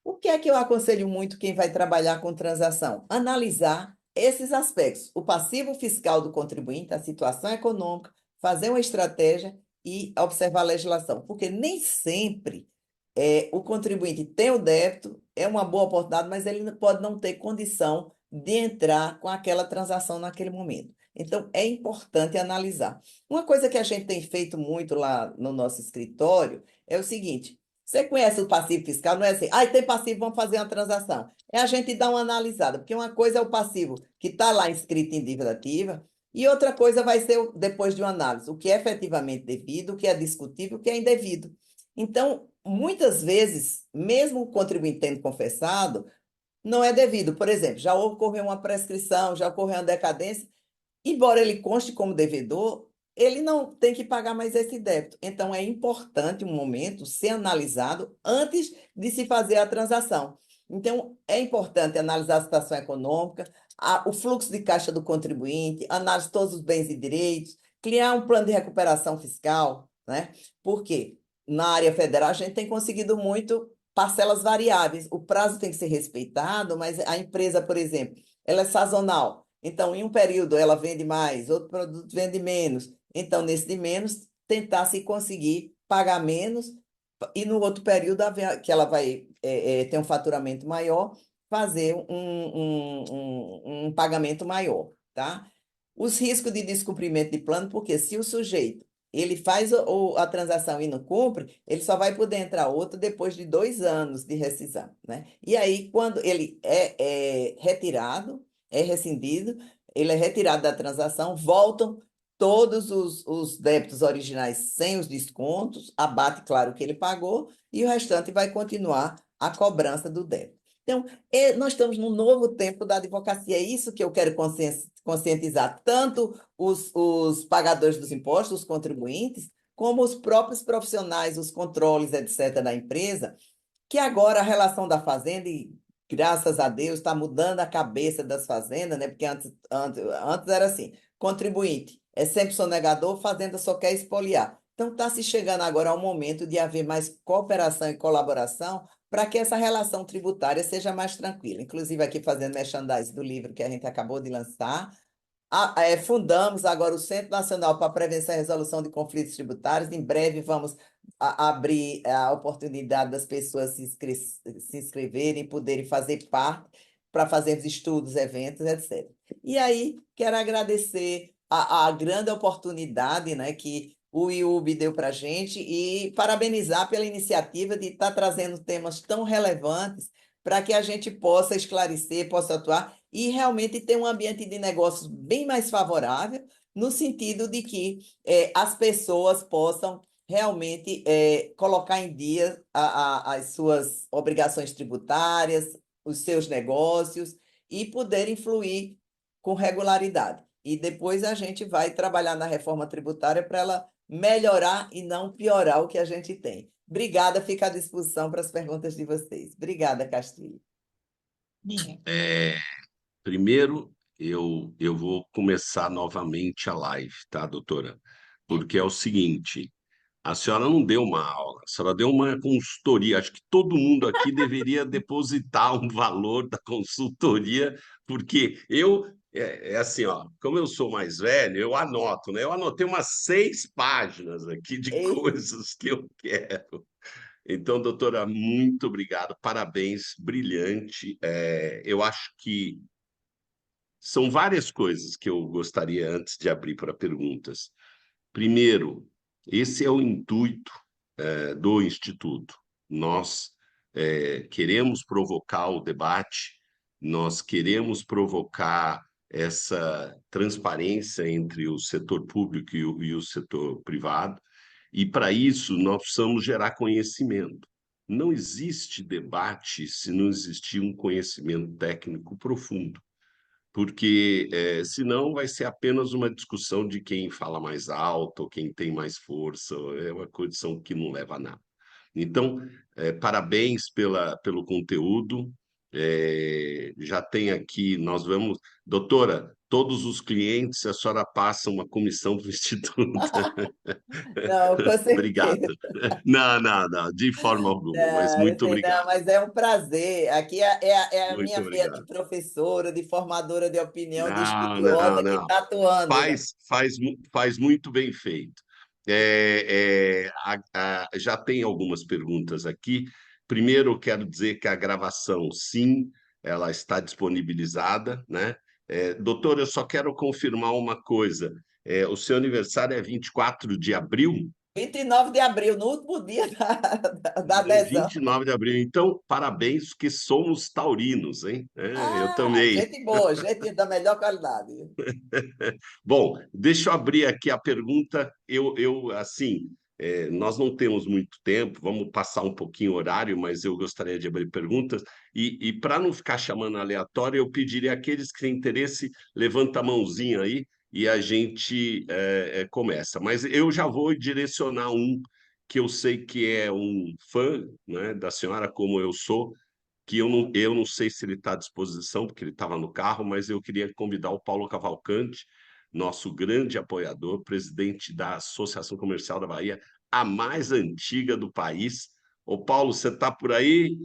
O que é que eu aconselho muito quem vai trabalhar com transação? Analisar esses aspectos, o passivo fiscal do contribuinte, a situação econômica, fazer uma estratégia e observar a legislação, porque nem sempre o contribuinte tem o débito, é uma boa oportunidade, mas ele pode não ter condição de entrar com aquela transação naquele momento. Então, é importante analisar. Uma coisa que a gente tem feito muito lá no nosso escritório é o seguinte: você conhece o passivo fiscal? Não é assim, tem passivo, vamos fazer uma transação. É a gente dar uma analisada, porque uma coisa é o passivo que está lá inscrito em dívida ativa, e outra coisa vai ser, depois de uma análise, o que é efetivamente devido, o que é discutível, o que é indevido. Então, muitas vezes, mesmo o contribuinte tendo confessado, não é devido. Por exemplo, já ocorreu uma prescrição, já ocorreu uma decadência, embora ele conste como devedor, ele não tem que pagar mais esse débito. Então, é importante um momento ser analisado antes de se fazer a transação. Então, é importante analisar a situação econômica, o fluxo de caixa do contribuinte, análise de todos os bens e direitos, criar um plano de recuperação fiscal, né? Por quê? Na área federal, a gente tem conseguido muito parcelas variáveis. O prazo tem que ser respeitado, mas a empresa, por exemplo, ela é sazonal. Então, em um período ela vende mais, outro produto vende menos. Então, nesse de menos, tentar se conseguir pagar menos e no outro período que ela vai ter um faturamento maior, fazer um pagamento maior, tá? Os riscos de descumprimento de plano, porque se o sujeito ele faz a transação e não cumpre, ele só vai poder entrar outro depois de 2 anos de rescisão, né? E aí, quando ele é retirado, é rescindido, ele é retirado da transação, voltam todos os débitos originais sem os descontos, abate, claro, o que ele pagou, e o restante vai continuar a cobrança do débito. Então, nós estamos num novo tempo da advocacia, é isso que eu quero conscientizar, tanto os pagadores dos impostos, os contribuintes, como os próprios profissionais, os controles, etc., da empresa, que agora a relação da fazenda, e graças a Deus, está mudando a cabeça das fazendas, né? Porque antes era assim, contribuinte é sempre sonegador, fazenda só quer expoliar. Então está se chegando agora ao momento de haver mais cooperação e colaboração para que essa relação tributária seja mais tranquila. Inclusive aqui fazendo merchandising do livro que a gente acabou de lançar, fundamos agora o Centro Nacional para a Prevenção e Resolução de Conflitos Tributários. Em breve vamos abrir a oportunidade das pessoas se inscreverem, poderem fazer parte para fazermos estudos, eventos, etc. E aí, quero agradecer a grande oportunidade, né, que o IUB deu para a gente e parabenizar pela iniciativa de estar trazendo temas tão relevantes para que a gente possa esclarecer, possa atuar e realmente ter um ambiente de negócios bem mais favorável, no sentido de que as pessoas possam realmente colocar em dia as suas obrigações tributárias, os seus negócios e poder influir com regularidade. E depois a gente vai trabalhar na reforma tributária para ela melhorar e não piorar o que a gente tem. Obrigada, fica à disposição para as perguntas de vocês. Obrigada, Castilho. É, primeiro, eu vou começar novamente a live, tá, doutora? Porque é o seguinte, a senhora não deu uma aula, a senhora deu uma consultoria. Acho que todo mundo aqui deveria depositar um valor da consultoria, porque é assim, ó, como eu sou mais velho, eu anoto, né? Eu anotei umas 6 páginas aqui de Ei, coisas que eu quero. Então, doutora, muito obrigado, parabéns, brilhante. Eu acho que são várias coisas que eu gostaria antes de abrir para perguntas. Primeiro, esse é o intuito do Instituto. Nós queremos provocar o debate, nós queremos provocar essa transparência entre o setor público e o setor privado, e para isso nós precisamos gerar conhecimento. Não existe debate se não existir um conhecimento técnico profundo, porque senão vai ser apenas uma discussão de quem fala mais alto, ou quem tem mais força, é uma condição que não leva a nada. Então, parabéns pelo conteúdo. Já tem aqui, nós vamos. Doutora, todos os clientes, a senhora passa uma comissão do Instituto. não, com certeza. Obrigado. Não, não, não, de forma alguma, mas Não, muito assim, não, obrigado. mas é um prazer. Aqui é a Muito minha veia de obrigado. professora, de formadora de opinião, de Não, não, estudiosa que não. está atuando, né? Faz muito bem feito. Já tem algumas perguntas aqui. Primeiro, eu quero dizer que a gravação, sim, ela está disponibilizada, né? Doutor, eu só quero confirmar uma coisa. O seu aniversário é 24 de abril? 29 de abril, no último dia da No adesão. 29 de abril. Então, parabéns, que somos taurinos, hein? Eu Ah, também. gente boa, gente da melhor qualidade. Bom, deixa eu abrir aqui a pergunta. Assim, nós não temos muito tempo, vamos passar um pouquinho o horário, mas eu gostaria de abrir perguntas. E para não ficar chamando aleatório, eu pediria àqueles que têm interesse, levanta a mãozinha aí e a gente começa. Mas eu já vou direcionar um que eu sei que é um fã, né, da senhora, como eu sou, que eu não sei se ele está à disposição, porque ele estava no carro, mas eu queria convidar o Paulo Cavalcante, nosso grande apoiador, presidente da Associação Comercial da Bahia, a mais antiga do país. Ô, Paulo, você está por aí?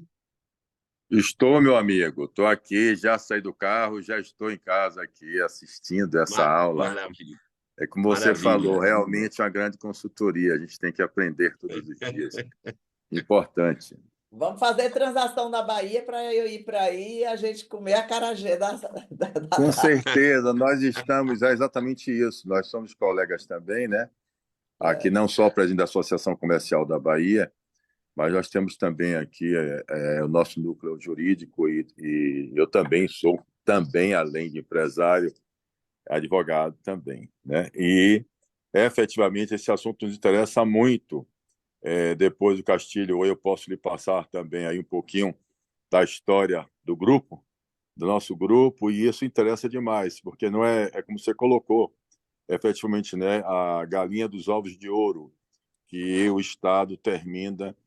Estou, meu amigo. Estou aqui, já saí do carro, já estou em casa aqui assistindo essa aula. Maravilha, É como você falou, maravilha. realmente é uma grande consultoria. A gente tem que aprender todos os dias. Importante. Vamos fazer transação na Bahia para eu ir para aí e a gente comer a acarajé Com da. certeza, nós estamos, é exatamente isso. Nós somos colegas também, né? Aqui não só o presidente da Associação Comercial da Bahia, mas nós temos também aqui o nosso núcleo jurídico e eu também sou, também além de empresário, advogado também, né? E efetivamente esse assunto nos interessa muito. Depois do Castilho, ou eu posso lhe passar também aí um pouquinho da história do grupo, do nosso grupo, e isso interessa demais, porque não é como você colocou, efetivamente, né, a galinha dos ovos de ouro, que o Estado termina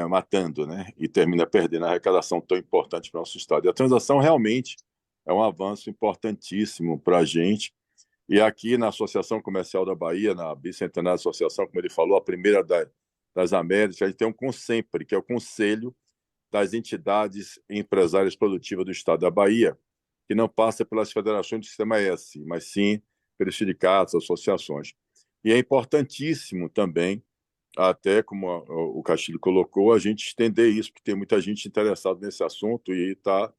matando, né? E termina perdendo a arrecadação tão importante para o nosso Estado. E a transação realmente é um avanço importantíssimo para a gente. E aqui na Associação Comercial da Bahia, na Bicentenária Associação, como ele falou, a primeira das Américas, a gente tem um CONSEMPRE, que é o Conselho das Entidades Empresárias Produtivas do Estado da Bahia, que não passa pelas federações do Sistema S, mas sim pelos sindicatos, associações. E é importantíssimo também, até como o Castilho colocou, a gente estender isso, porque tem muita gente interessada nesse assunto e está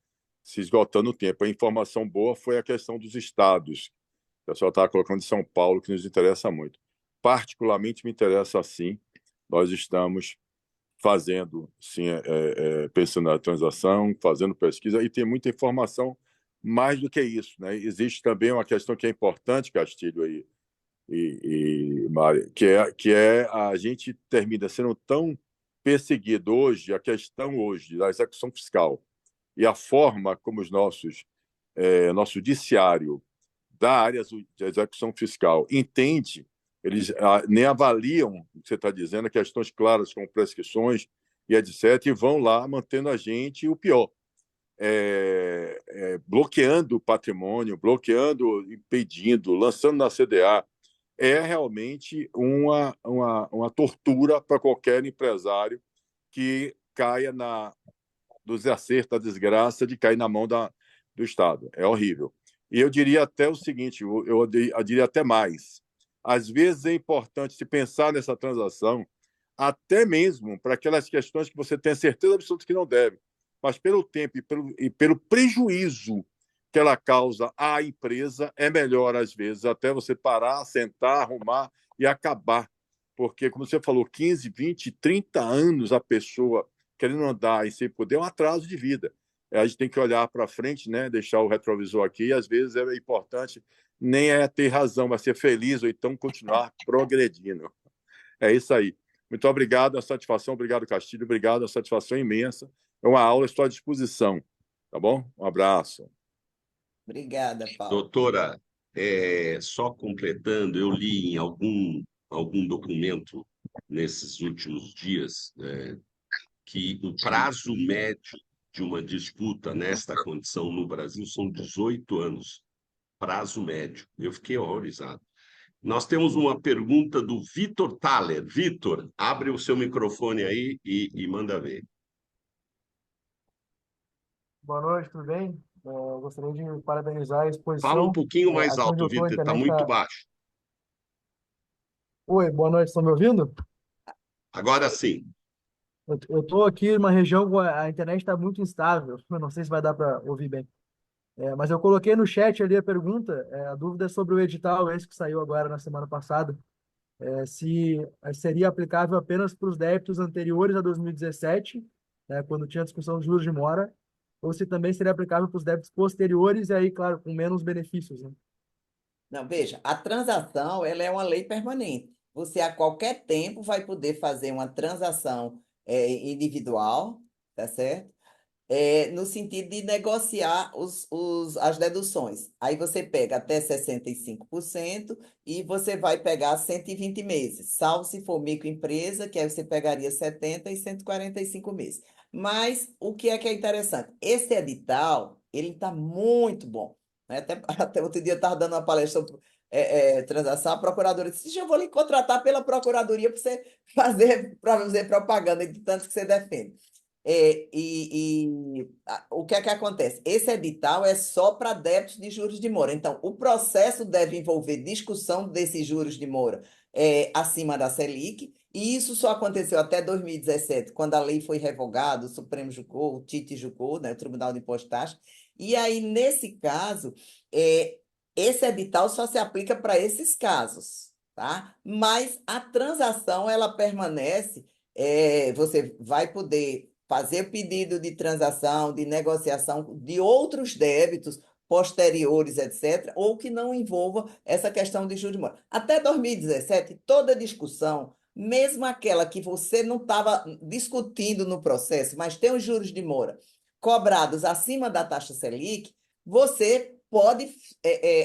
se esgotando o tempo. A informação boa foi a questão dos estados. O pessoal estava colocando de São Paulo, que nos interessa muito. Particularmente me interessa assim. Nós estamos fazendo, sim, pensando na transação, fazendo pesquisa, e tem muita informação mais do que isso, né? Existe também uma questão que é importante, Castilho e Mari, que é a gente termina sendo tão perseguido hoje, a questão hoje da execução fiscal e a forma como nosso judiciário da área de execução fiscal entende, eles nem avaliam o que você está dizendo, questões claras como prescrições e etc., e vão lá mantendo a gente, o pior, bloqueando o patrimônio, bloqueando, impedindo, lançando na CDA. É realmente uma tortura para qualquer empresário que caia do desacerto, da desgraça de cair na mão do Estado. É horrível. E eu diria até o seguinte, eu diria até mais. Às vezes é importante se pensar nessa transação, até mesmo para aquelas questões que você tem certeza absoluta que não deve, mas pelo tempo e pelo prejuízo que ela causa à empresa, é melhor, às vezes, até você parar, sentar, arrumar e acabar. Porque, como você falou, 15, 20, 30 anos a pessoa querendo andar e sem poder é um atraso de vida. A gente tem que olhar para frente, né? Deixar o retrovisor aqui, e às vezes é importante nem ter razão, mas ser feliz ou então continuar progredindo. É isso aí. Muito obrigado, a satisfação, obrigado, Castilho, obrigado, a satisfação imensa. É uma aula, estou à disposição. Tá bom? Um abraço. Obrigada, Paulo. Doutora, só completando, eu li em algum documento nesses últimos dias que o prazo médio de uma disputa nesta condição no Brasil são 18 anos, prazo médio. Eu fiquei horrorizado. Nós temos uma pergunta do Vitor Thaler. Vitor, abre o seu microfone aí e manda ver. Boa noite, tudo bem? Eu gostaria de parabenizar a Fala um exposição. pouquinho mais Aqui onde eu alto, estou, a Vitor, está internet muito está... baixo. Oi, boa noite, estão me ouvindo? Agora sim. Eu estou aqui numa região com a internet está muito instável. Eu não sei se vai dar para ouvir bem. Mas eu coloquei no chat ali a pergunta, a dúvida é sobre o edital, esse que saiu agora na semana passada, se seria aplicável apenas para os débitos anteriores a 2017, né, quando tinha discussão de juros de mora, ou se também seria aplicável para os débitos posteriores e aí, claro, com menos benefícios, né? Não, veja, a transação, ela é uma lei permanente. Você, a qualquer tempo, vai poder fazer uma transação individual, tá certo? No sentido de negociar as deduções. Aí você pega até 65% e você vai pegar 120 meses, salvo se for microempresa, que aí você pegaria 70 e 145 meses. Mas o que é interessante? Esse edital, ele está muito bom, né? Até outro dia eu estava dando uma palestra sobre transação, a procuradora disse, eu vou lhe contratar pela procuradoria para fazer propaganda de tanto que você defende. O que é que acontece? Esse edital é só para débitos de juros de mora. Então, o processo deve envolver discussão desses juros de mora acima da Selic, e isso só aconteceu até 2017, quando a lei foi revogada, o Supremo julgou, o TIT julgou, né, o Tribunal de Imposto e Taxa. E aí, nesse caso, esse edital só se aplica para esses casos, tá? Mas a transação, ela permanece, você vai poder fazer pedido de transação, de negociação de outros débitos posteriores, etc., ou que não envolva essa questão de juros de mora. Até 2017, toda discussão, mesmo aquela que você não estava discutindo no processo, mas tem os juros de mora cobrados acima da taxa Selic, você pode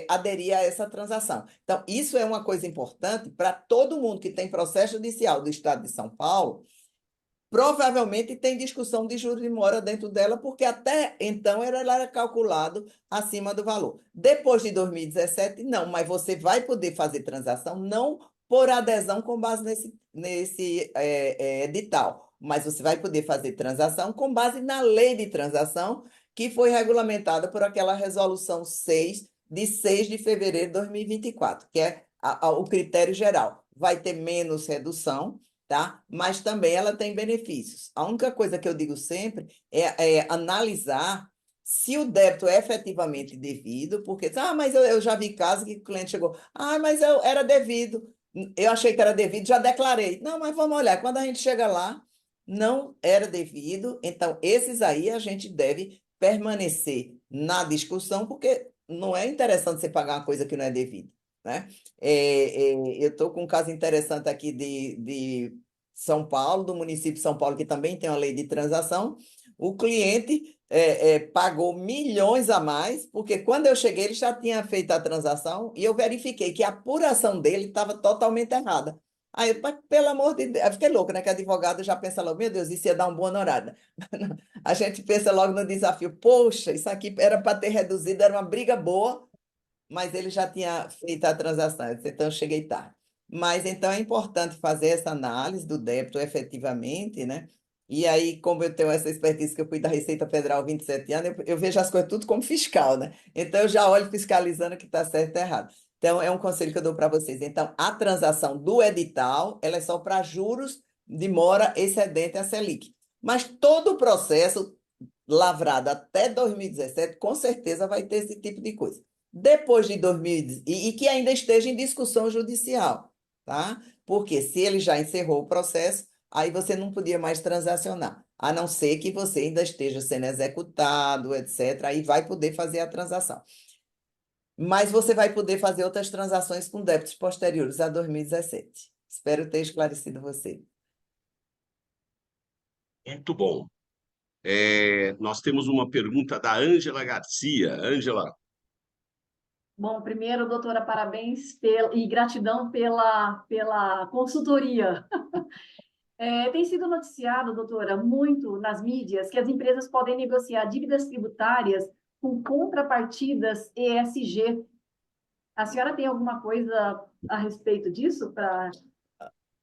aderir a essa transação. Então, isso é uma coisa importante para todo mundo que tem processo judicial do Estado de São Paulo, provavelmente tem discussão de juros de mora dentro dela, porque até então ela era calculado acima do valor. Depois de 2017, não, mas você vai poder fazer transação não por adesão com base nesse edital, mas você vai poder fazer transação com base na lei de transação que foi regulamentada por aquela resolução 6 de 6 de fevereiro de 2024, que é o critério geral. Vai ter menos redução, tá? Mas também ela tem benefícios. A única coisa que eu digo sempre é analisar se o débito é efetivamente devido, porque, mas eu já vi casos que o cliente chegou, mas eu era devido, eu achei que era devido, já declarei. Não, mas vamos olhar, quando a gente chega lá, não era devido, então esses aí a gente deve permanecer na discussão, porque não é interessante você pagar uma coisa que não é devida, né? Eu estou com um caso interessante aqui de São Paulo, do município de São Paulo, que também tem uma lei de transação. O cliente pagou milhões a mais, porque quando eu cheguei, ele já tinha feito a transação e eu verifiquei que a apuração dele estava totalmente errada. Aí, pelo amor de Deus, eu fiquei louco, né? Que advogado já pensa logo, meu Deus, isso ia dar um bom honorário. A gente pensa logo no desafio, poxa, isso aqui era para ter reduzido, era uma briga boa, mas ele já tinha feito a transação, então eu cheguei tarde. Mas então é importante fazer essa análise do débito efetivamente, né? E aí, como eu tenho essa expertise que eu fui da Receita Federal há 27 anos, eu vejo as coisas tudo como fiscal, né? Então eu já olho fiscalizando que está certo e errado. Então é um conselho que eu dou para vocês. Então, a transação do edital, ela é só para juros de mora excedente a Selic. Mas todo o processo lavrado até 2017, com certeza vai ter esse tipo de coisa. Depois de 2000 e que ainda esteja em discussão judicial, tá? Porque se ele já encerrou o processo, aí você não podia mais transacionar, a não ser que você ainda esteja sendo executado, etc. Aí vai poder fazer a transação. Mas você vai poder fazer outras transações com débitos posteriores a 2017. Espero ter esclarecido você. Muito bom. Nós temos uma pergunta da Ângela Garcia. Ângela, Bom, primeiro, doutora, parabéns e gratidão pela consultoria. Tem sido noticiado, doutora, muito nas mídias que as empresas podem negociar dívidas tributárias com contrapartidas ESG. A senhora tem alguma coisa a respeito disso para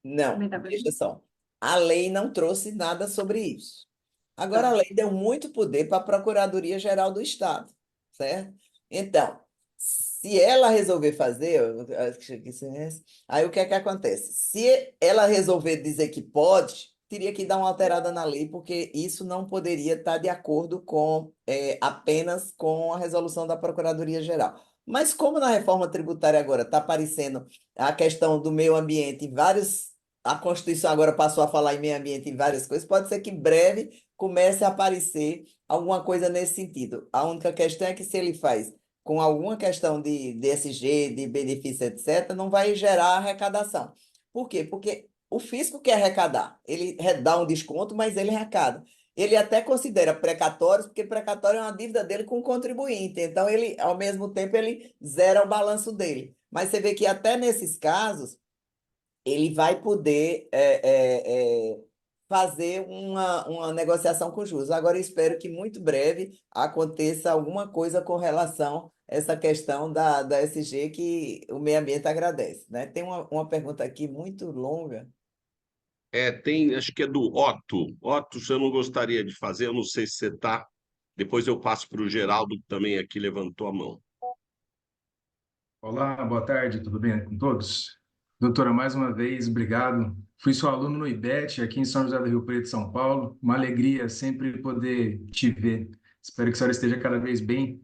Não, comentar com a veja gente? só. A lei não trouxe nada sobre isso. Agora, a Tá. lei deu muito poder para a Procuradoria-Geral do Estado, certo? Então, se ela resolver fazer, aí o que é que acontece? Se ela resolver dizer que pode, teria que dar uma alterada na lei, porque isso não poderia estar de acordo com apenas com a resolução da Procuradoria-Geral. Mas como na reforma tributária agora está aparecendo a questão do meio ambiente em vários. A Constituição agora passou a falar em meio ambiente em várias coisas, pode ser que em breve comece a aparecer alguma coisa nesse sentido. A única questão é que se ele faz com alguma questão de DSG, de benefício, etc., não vai gerar arrecadação. Por quê? Porque o fisco quer arrecadar. Ele dá um desconto, mas ele arrecada. Ele até considera precatórios, porque precatório é uma dívida dele com o contribuinte. Então, ele, ao mesmo tempo, ele zera o balanço dele. Mas você vê que até nesses casos, ele vai poder fazer uma negociação com juros. Agora, eu espero que muito breve aconteça alguma coisa com relação a essa questão da SG que o meio ambiente agradece, né? Tem uma pergunta aqui muito longa. acho que é do Otto. Otto, você não gostaria de fazer? Eu não sei se você está. Depois eu passo para o Geraldo, que também aqui levantou a mão. Olá, boa tarde, tudo bem com todos? Doutora, mais uma vez, obrigado. Fui seu aluno no IBET, aqui em São José do Rio Preto, São Paulo. Uma alegria sempre poder te ver. Espero que a senhora esteja cada vez bem,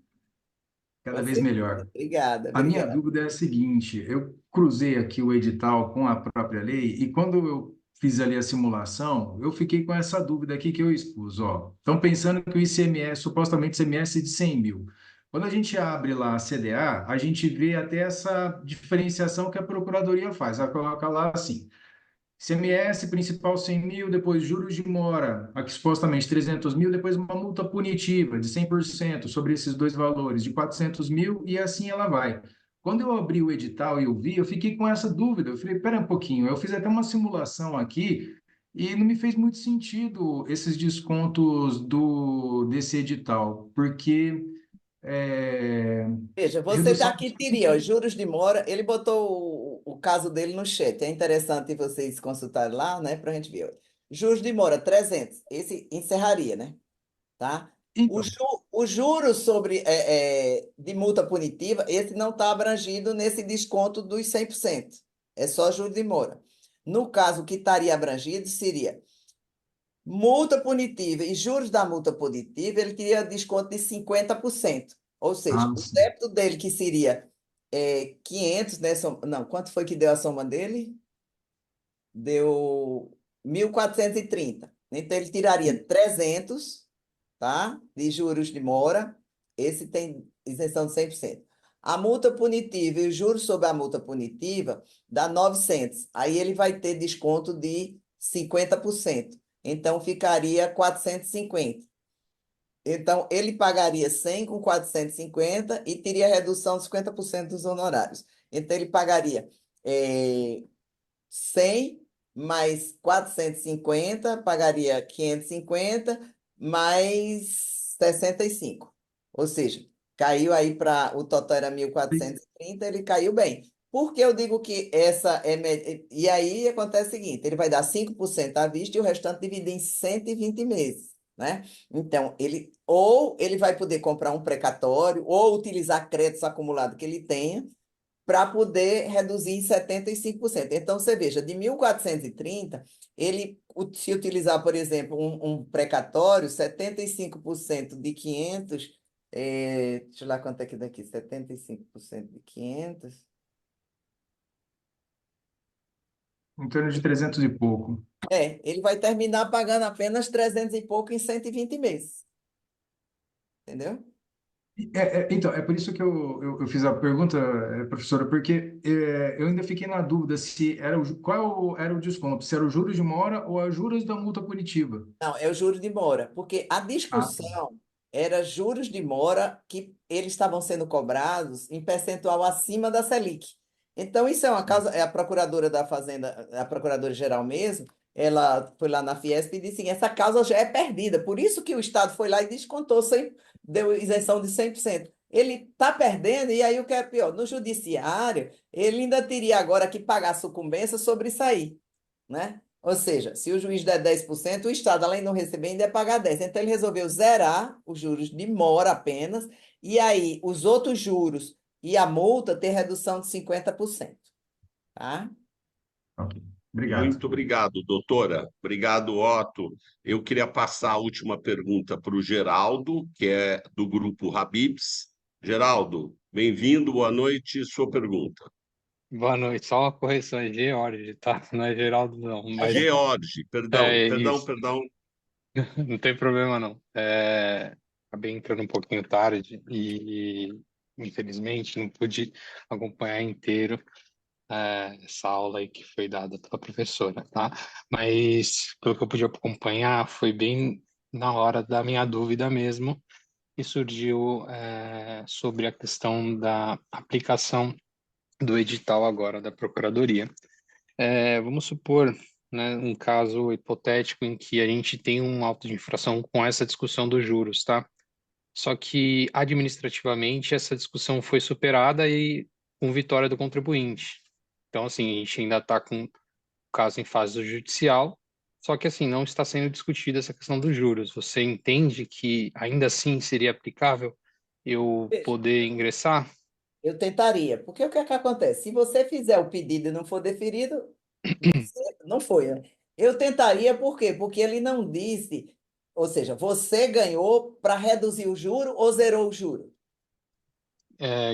cada Com vez certeza. melhor. Obrigada, A minha obrigada. dúvida é a seguinte: eu cruzei aqui o edital com a própria lei e quando eu fiz ali a simulação, eu fiquei com essa dúvida aqui que eu expus. Ó, estão pensando que o ICMS, supostamente ICMS de 100 mil. Quando a gente abre lá a CDA, a gente vê até essa diferenciação que a Procuradoria faz. Ela coloca lá assim: ICMS principal 100 mil, depois juros de mora, aqui supostamente 300 mil, depois uma multa punitiva de 100% sobre esses dois valores, de 400 mil, e assim ela vai. Quando eu abri o edital e eu vi, eu fiquei com essa dúvida. Eu falei, pera um pouquinho, eu fiz até uma simulação aqui, E não me fez muito sentido esses descontos desse edital, porque é, Veja, você redução aqui teria ó, juros de mora, ele botou o caso dele no chat, é interessante vocês consultarem lá, né, para a gente ver. Juros de mora, 300, esse encerraria, né? Tá? então, O juros sobre, de multa punitiva, esse não está abrangido nesse desconto dos 100%. É só juros de mora. No caso, o que estaria abrangido seria multa punitiva e juros da multa punitiva, ele teria desconto de 50%. Ou seja, o sim. débito dele, que seria 500, né? Não, quanto foi que deu a soma dele? Deu 1.430. Então, ele tiraria 300, tá? De juros de mora. Esse tem isenção de 100%. A multa punitiva e os juros sobre a multa punitiva dá 900. Aí ele vai ter desconto de 50%. Então, ficaria 450. Então, ele pagaria 100 com 450 e teria redução de 50% dos honorários. Então, ele pagaria 100 mais 450, pagaria 550 mais 65. Ou seja, caiu aí para o total era 1.430, ele caiu bem. Por que eu digo que essa é. E aí acontece o seguinte: ele vai dar 5% à vista e o restante dividir em 120 meses. Né? Então, ou ele vai poder comprar um precatório, ou utilizar créditos acumulados que ele tenha, para poder reduzir em 75%. Então, você veja, de 1.430, ele, se utilizar, por exemplo, um precatório, 75% de 500, deixa eu lá quanto é que daqui, 75% de 500, Em torno de 300 e pouco. ele vai terminar pagando apenas 300 e pouco em 120 meses, entendeu? Então, é por isso que eu fiz a pergunta, professora, porque eu ainda fiquei na dúvida se era qual era o desconto, se era o juros de mora ou os juros da multa punitiva. Não, é o juros de mora, porque a Ah, discussão era juros de mora que eles estavam sendo cobrados em percentual acima da Selic. Então, isso é uma causa, é a procuradora da Fazenda, a procuradora-geral mesmo, ela foi lá na Fiesp e disse assim, essa causa já é perdida, por isso que o Estado foi lá e descontou, deu isenção de 100%. Ele está perdendo, e aí o que é pior, no judiciário, ele ainda teria agora que pagar sucumbência sobre isso aí, né? Ou seja, se o juiz der 10%, o Estado, além de não receber, ainda é pagar 10%. Então, ele resolveu zerar os juros de mora apenas, e aí os outros juros e a multa ter redução de 50%. Tá? ok. Obrigado. Muito obrigado, doutora. Obrigado, Otto. Eu queria passar a última pergunta para o Geraldo, que é do grupo Habibs. Geraldo, bem-vindo, boa noite. Sua pergunta. Boa noite, só uma correção, é George, tá? Não é Geraldo, não, mas George, perdão, é perdão, isso, perdão. não tem problema não. Acabei entrando um pouquinho tarde e, infelizmente, não pude acompanhar inteiro essa aula aí que foi dada pela professora, tá? Mas, pelo que eu pude acompanhar, foi bem na hora da minha dúvida mesmo, que surgiu sobre a questão da aplicação do edital agora da Procuradoria. Vamos supor, né, um caso hipotético em que a gente tem um auto de infração com essa discussão dos juros, tá? Só que administrativamente essa discussão foi superada e com vitória do contribuinte. Então, assim, a gente ainda está com o caso em fase judicial, só que, assim, não está sendo discutida essa questão dos juros. Você entende que ainda assim seria aplicável eu Veja, poder ingressar? eu tentaria, porque o que é que acontece? Se você fizer o pedido e não for deferido, não foi, né? Eu tentaria, por quê? Porque ele não disse, ou seja, você ganhou para reduzir o juro ou zerou o juro?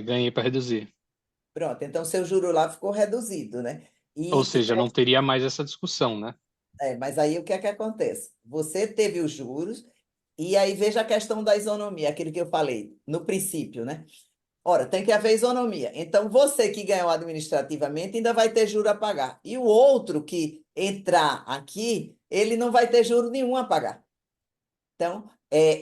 Ganhei para reduzir. Pronto, então seu juro lá ficou reduzido, né? Ou E, seja, não teria mais essa discussão, né? mas aí o que é que acontece? Você teve os juros, e aí veja a questão da isonomia, aquilo que eu falei no princípio, né? Ora, tem que haver isonomia. Então, você que ganhou administrativamente ainda vai ter juro a pagar. E o outro que entrar aqui, ele não vai ter juro nenhum a pagar. Então,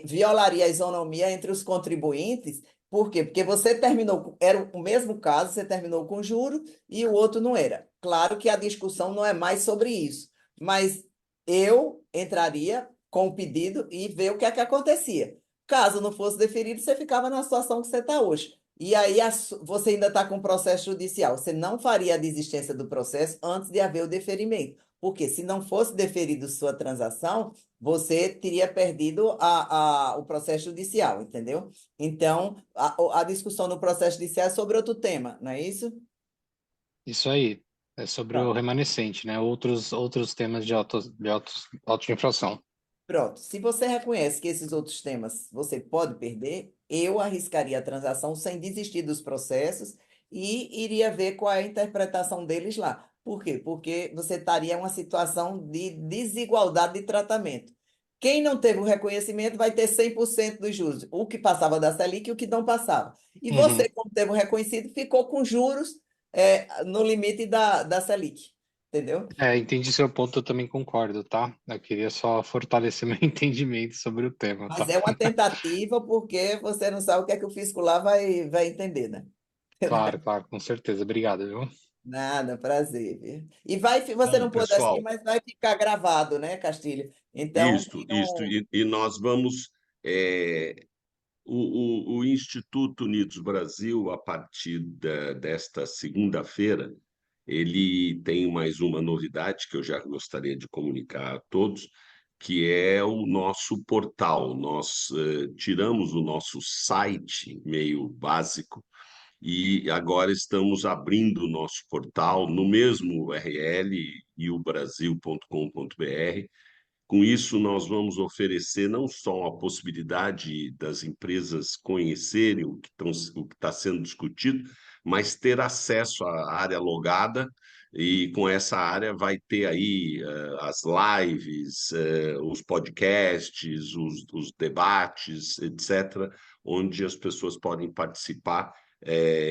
violaria a isonomia entre os contribuintes. Por quê? Porque você terminou, era o mesmo caso, você terminou com juro e o outro não era. Claro que a discussão não é mais sobre isso, mas eu entraria com o pedido e ver o que é que acontecia. Caso não fosse deferido, você ficava na situação que você está hoje. E aí você ainda está com o processo judicial. Você não faria a desistência do processo antes de haver o deferimento. Porque se não fosse deferido sua transação, você teria perdido o processo judicial, entendeu? Então, a discussão no processo judicial é sobre outro tema, não é isso? Isso aí. É sobre o Pronto. remanescente, né? Outros temas de infração. Pronto. Se você reconhece que esses outros temas você pode perder, eu arriscaria a transação sem desistir dos processos e iria ver qual é a interpretação deles lá. Por quê? Porque você estaria em uma situação de desigualdade de tratamento. Quem não teve o reconhecimento vai ter 100% dos juros, o que passava da Selic e o que não passava. E Uhum. você, como teve o reconhecido, ficou com juros no limite da Selic. Entendeu? Entendi seu ponto, eu também concordo, tá? Eu queria só fortalecer meu entendimento sobre o tema, Mas tá? é uma tentativa porque você não sabe o que é que o fisco lá vai entender, né? Claro, claro, com certeza. Obrigado, viu? Nada, prazer, viu? E você Bom, não pôde assistir, pessoal, mas vai ficar gravado, né, Castilho? Então, isto. E nós vamos. é, o Instituto Unidos Brasil, a partir desta segunda-feira, ele tem mais uma novidade que eu já gostaria de comunicar a todos, que é o nosso portal. Nós tiramos o nosso site meio básico e agora estamos abrindo o nosso portal no mesmo URL, iobrasil.com.br. Com isso, nós vamos oferecer não só a possibilidade das empresas conhecerem o que está sendo discutido, mas ter acesso à área logada, e com essa área vai ter aí as lives, os podcasts, os debates, etc., onde as pessoas podem participar,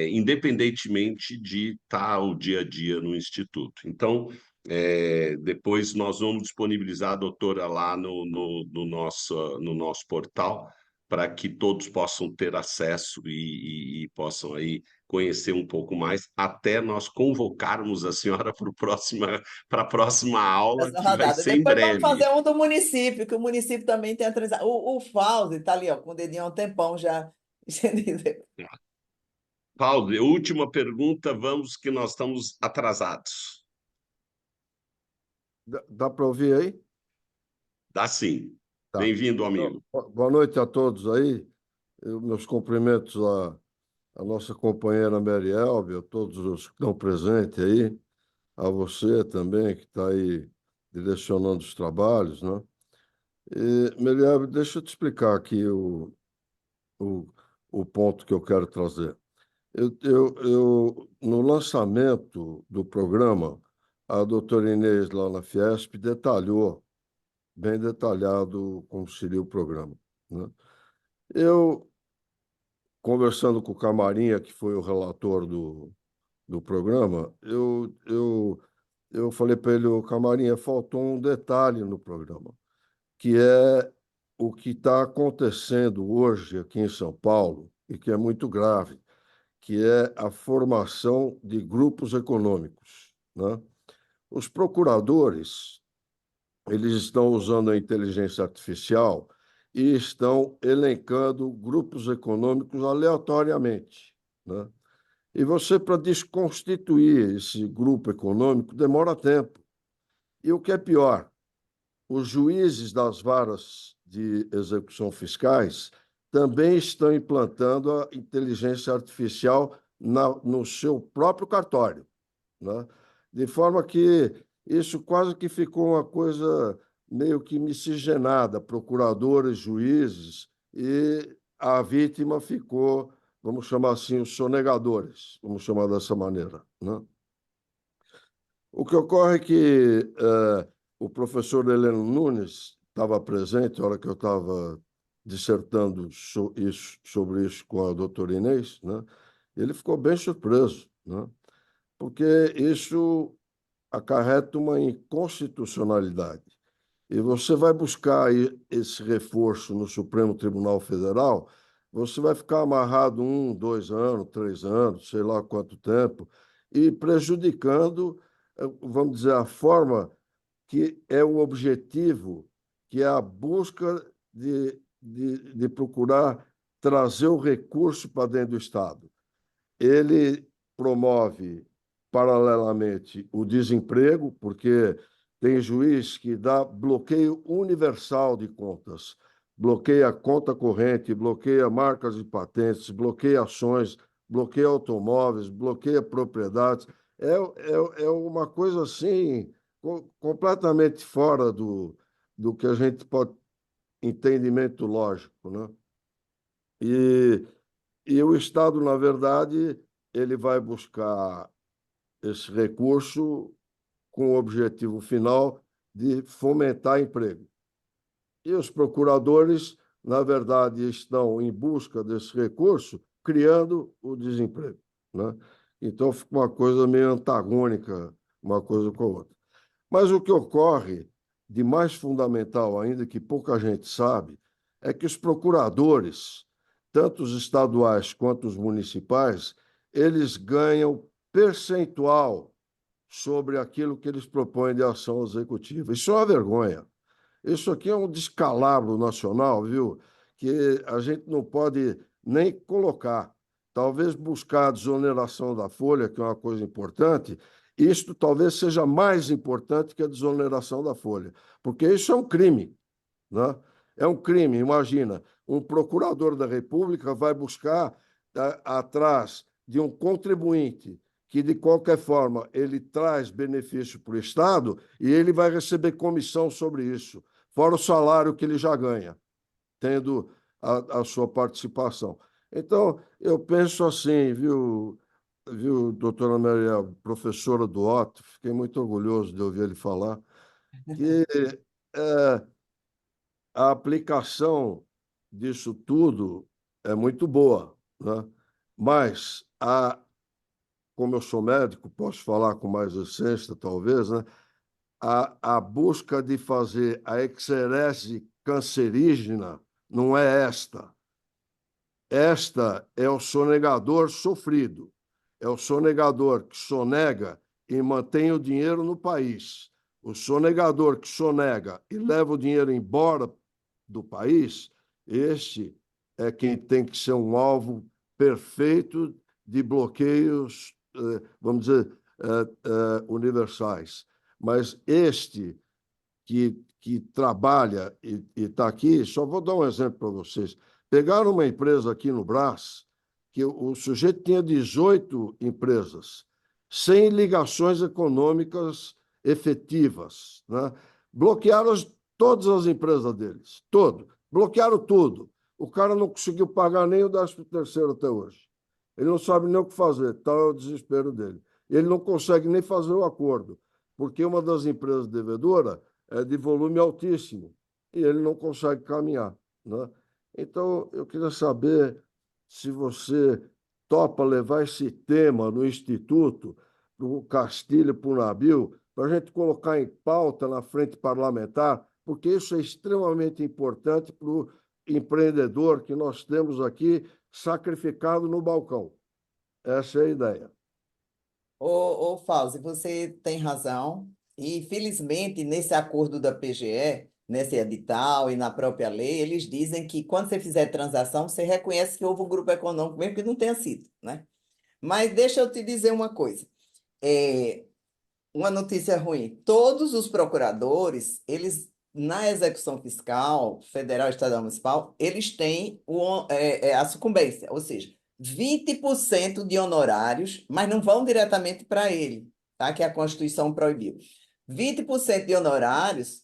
independentemente de estar o dia a dia no Instituto. Então, depois nós vamos disponibilizar a doutora lá no nosso portal para que todos possam ter acesso e possam aí conhecer um pouco mais, até nós convocarmos a senhora para a próxima aula, essa que vai rodada. ser em Depois vamos breve. fazer um do município, que o município também tem a transação. O Fauzi está ali, ó, com o dedinho há um tempão já. Paulo, última pergunta, vamos que nós estamos atrasados. Dá para ouvir aí? Dá sim. Tá. Bem-vindo, Então, amigo. boa noite a todos aí. Meus cumprimentos à nossa companheira Mary Elbe, a todos os que estão presentes aí, a você também, que está aí direcionando os trabalhos, né? Mary Elbe, deixa eu te explicar aqui o, o ponto que eu quero trazer. No lançamento do programa, a doutora Inês, lá na Fiesp, detalhou bem detalhado como seria o programa, né? Eu, conversando com o Camarinha, que foi o relator do programa, eu falei para ele, o Camarinha, faltou um detalhe no programa, que é o que está acontecendo hoje aqui em São Paulo, e que é muito grave, que é a formação de grupos econômicos, né? Os procuradores, eles estão usando a inteligência artificial e estão elencando grupos econômicos aleatoriamente, né? E você, para desconstituir esse grupo econômico, demora tempo. E o que é pior, os juízes das varas de execução fiscais também estão implantando a inteligência artificial no seu próprio cartório, né? De forma que isso quase que ficou uma coisa meio que miscigenada, procuradores, juízes, e a vítima ficou, vamos chamar assim, os sonegadores, vamos chamar dessa maneira, né? O que ocorre é que o professor Heleno Nunes estava presente na hora que eu estava dissertando sobre isso com a doutora Inês, né? E ele ficou bem surpreso, né? Porque isso acarreta uma inconstitucionalidade. E você vai buscar esse reforço no Supremo Tribunal Federal, você vai ficar amarrado 1, 2 anos, 3 anos, sei lá quanto tempo, e prejudicando, vamos dizer, a forma que é o objetivo, que é a busca de procurar trazer o recurso para dentro do Estado. Ele promove, paralelamente, o desemprego, porque tem juiz que dá bloqueio universal de contas, bloqueia conta corrente, bloqueia marcas e patentes, bloqueia ações, bloqueia automóveis, bloqueia propriedades. É uma coisa assim, completamente fora do que a gente pode entendimento lógico, né? E, e o Estado, na verdade, ele vai buscar esse recurso com o objetivo final de fomentar emprego. E os procuradores, na verdade, estão em busca desse recurso, criando o desemprego, né? Então, fica uma coisa meio antagônica, uma coisa com a outra. Mas o que ocorre de mais fundamental, ainda que pouca gente sabe, é que os procuradores, tanto os estaduais quanto os municipais, eles ganham percentual sobre aquilo que eles propõem de ação executiva. Isso é uma vergonha. Isso aqui é um descalabro nacional, viu? Que a gente não pode nem colocar. Talvez buscar a desoneração da folha, que é uma coisa importante, isto talvez seja mais importante que a desoneração da folha, porque isso é um crime, né? É um crime. Imagina, um procurador da República vai buscar atrás de um contribuinte que, de qualquer forma, ele traz benefício para o Estado e ele vai receber comissão sobre isso, fora o salário que ele já ganha, tendo a sua participação. Então, eu penso assim, viu, doutora Maria, professora do Otto, fiquei muito orgulhoso de ouvir ele falar, que é, a aplicação disso tudo é muito boa, né? Mas, como eu sou médico, posso falar com mais essência, talvez, né? A busca de fazer a exerese cancerígena não é esta. Esta é o sonegador sofrido. É o sonegador que sonega e mantém o dinheiro no país. O sonegador que sonega e leva o dinheiro embora do país, este é quem tem que ser um alvo perfeito de bloqueios, vamos dizer, universais. Mas este que trabalha e está aqui, só vou dar um exemplo para vocês. Pegaram uma empresa aqui no Brás, que o sujeito tinha 18 empresas, sem ligações econômicas efetivas, né? Bloquearam todas as empresas deles, todo. Bloquearam tudo. O cara não conseguiu pagar nem o 13º até hoje. Ele não sabe nem o que fazer, tal é o desespero dele. Ele não consegue nem fazer o acordo, porque uma das empresas devedoras é de volume altíssimo e ele não consegue caminhar, né? Então, eu queria saber se você topa levar esse tema no Instituto, para o Castilho e para o Nabil, para a gente colocar em pauta na frente parlamentar, porque isso é extremamente importante para o empreendedor que nós temos aqui sacrificado no balcão. Essa é a ideia. Fauzi, você tem razão. E, felizmente, nesse acordo da PGE, nesse edital e na própria lei, eles dizem que quando você fizer transação, você reconhece que houve um grupo econômico, mesmo que não tenha sido, né? Mas deixa eu te dizer uma coisa. Uma notícia ruim. Todos os procuradores, eles, na execução fiscal, federal, estadual, municipal, eles têm a sucumbência, ou seja, 20% de honorários, mas não vão diretamente para ele, tá? Que a Constituição proibiu. 20% de honorários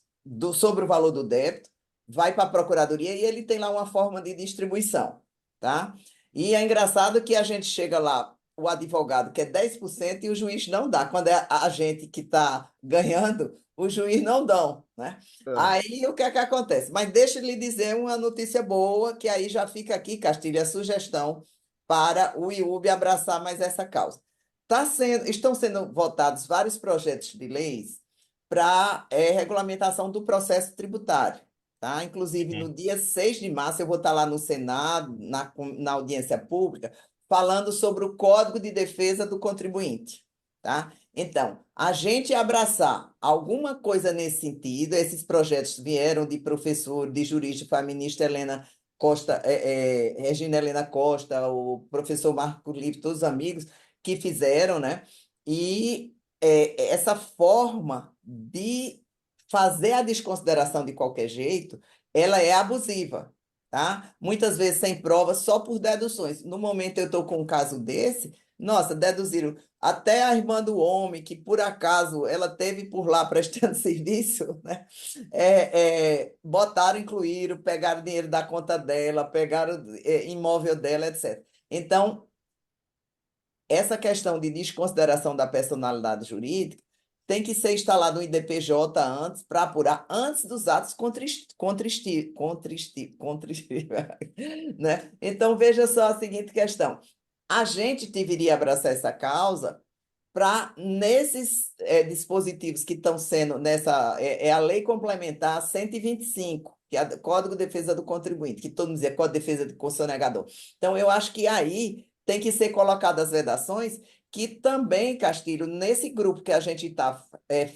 sobre o valor do débito vai para a Procuradoria e ele tem lá uma forma de distribuição, tá? E é engraçado que a gente chega lá, o advogado quer 10% e o juiz não dá. Quando é a gente que está ganhando, o juiz não dá, né? Aí o que é que acontece? Mas deixa eu lhe dizer uma notícia boa, que aí já fica aqui, Castilho, a sugestão para o IUB abraçar mais essa causa. Estão sendo votados vários projetos de leis para regulamentação do processo tributário, tá? Inclusive, no dia 6 de março, eu vou estar lá no Senado, na audiência pública, falando sobre o Código de Defesa do Contribuinte, tá? Então, a gente abraçar alguma coisa nesse sentido, esses projetos vieram de professor, de jurista, foi a ministra Helena Costa, Regina Helena Costa, o professor Marco Livre, todos os amigos que fizeram, né? E essa forma de fazer a desconsideração de qualquer jeito, ela é abusiva, tá? Muitas vezes sem prova, só por deduções. No momento eu estou com um caso desse, nossa, deduziram até a irmã do homem, que por acaso ela teve por lá prestando serviço, né? Botaram, incluíram, pegaram dinheiro da conta dela, pegaram imóvel dela, etc. Então, essa questão de desconsideração da personalidade jurídica tem que ser instalado um IDPJ antes, para apurar antes dos atos né? Então, veja só a seguinte questão. A gente deveria abraçar essa causa para, nesses dispositivos que estão sendo, a Lei Complementar 125, que é o Código de Defesa do Contribuinte, que todo mundo dizia Código de Defesa do Consonegador. Então, eu acho que aí tem que ser colocadas as vedações, que também, Castilho, nesse grupo que a gente está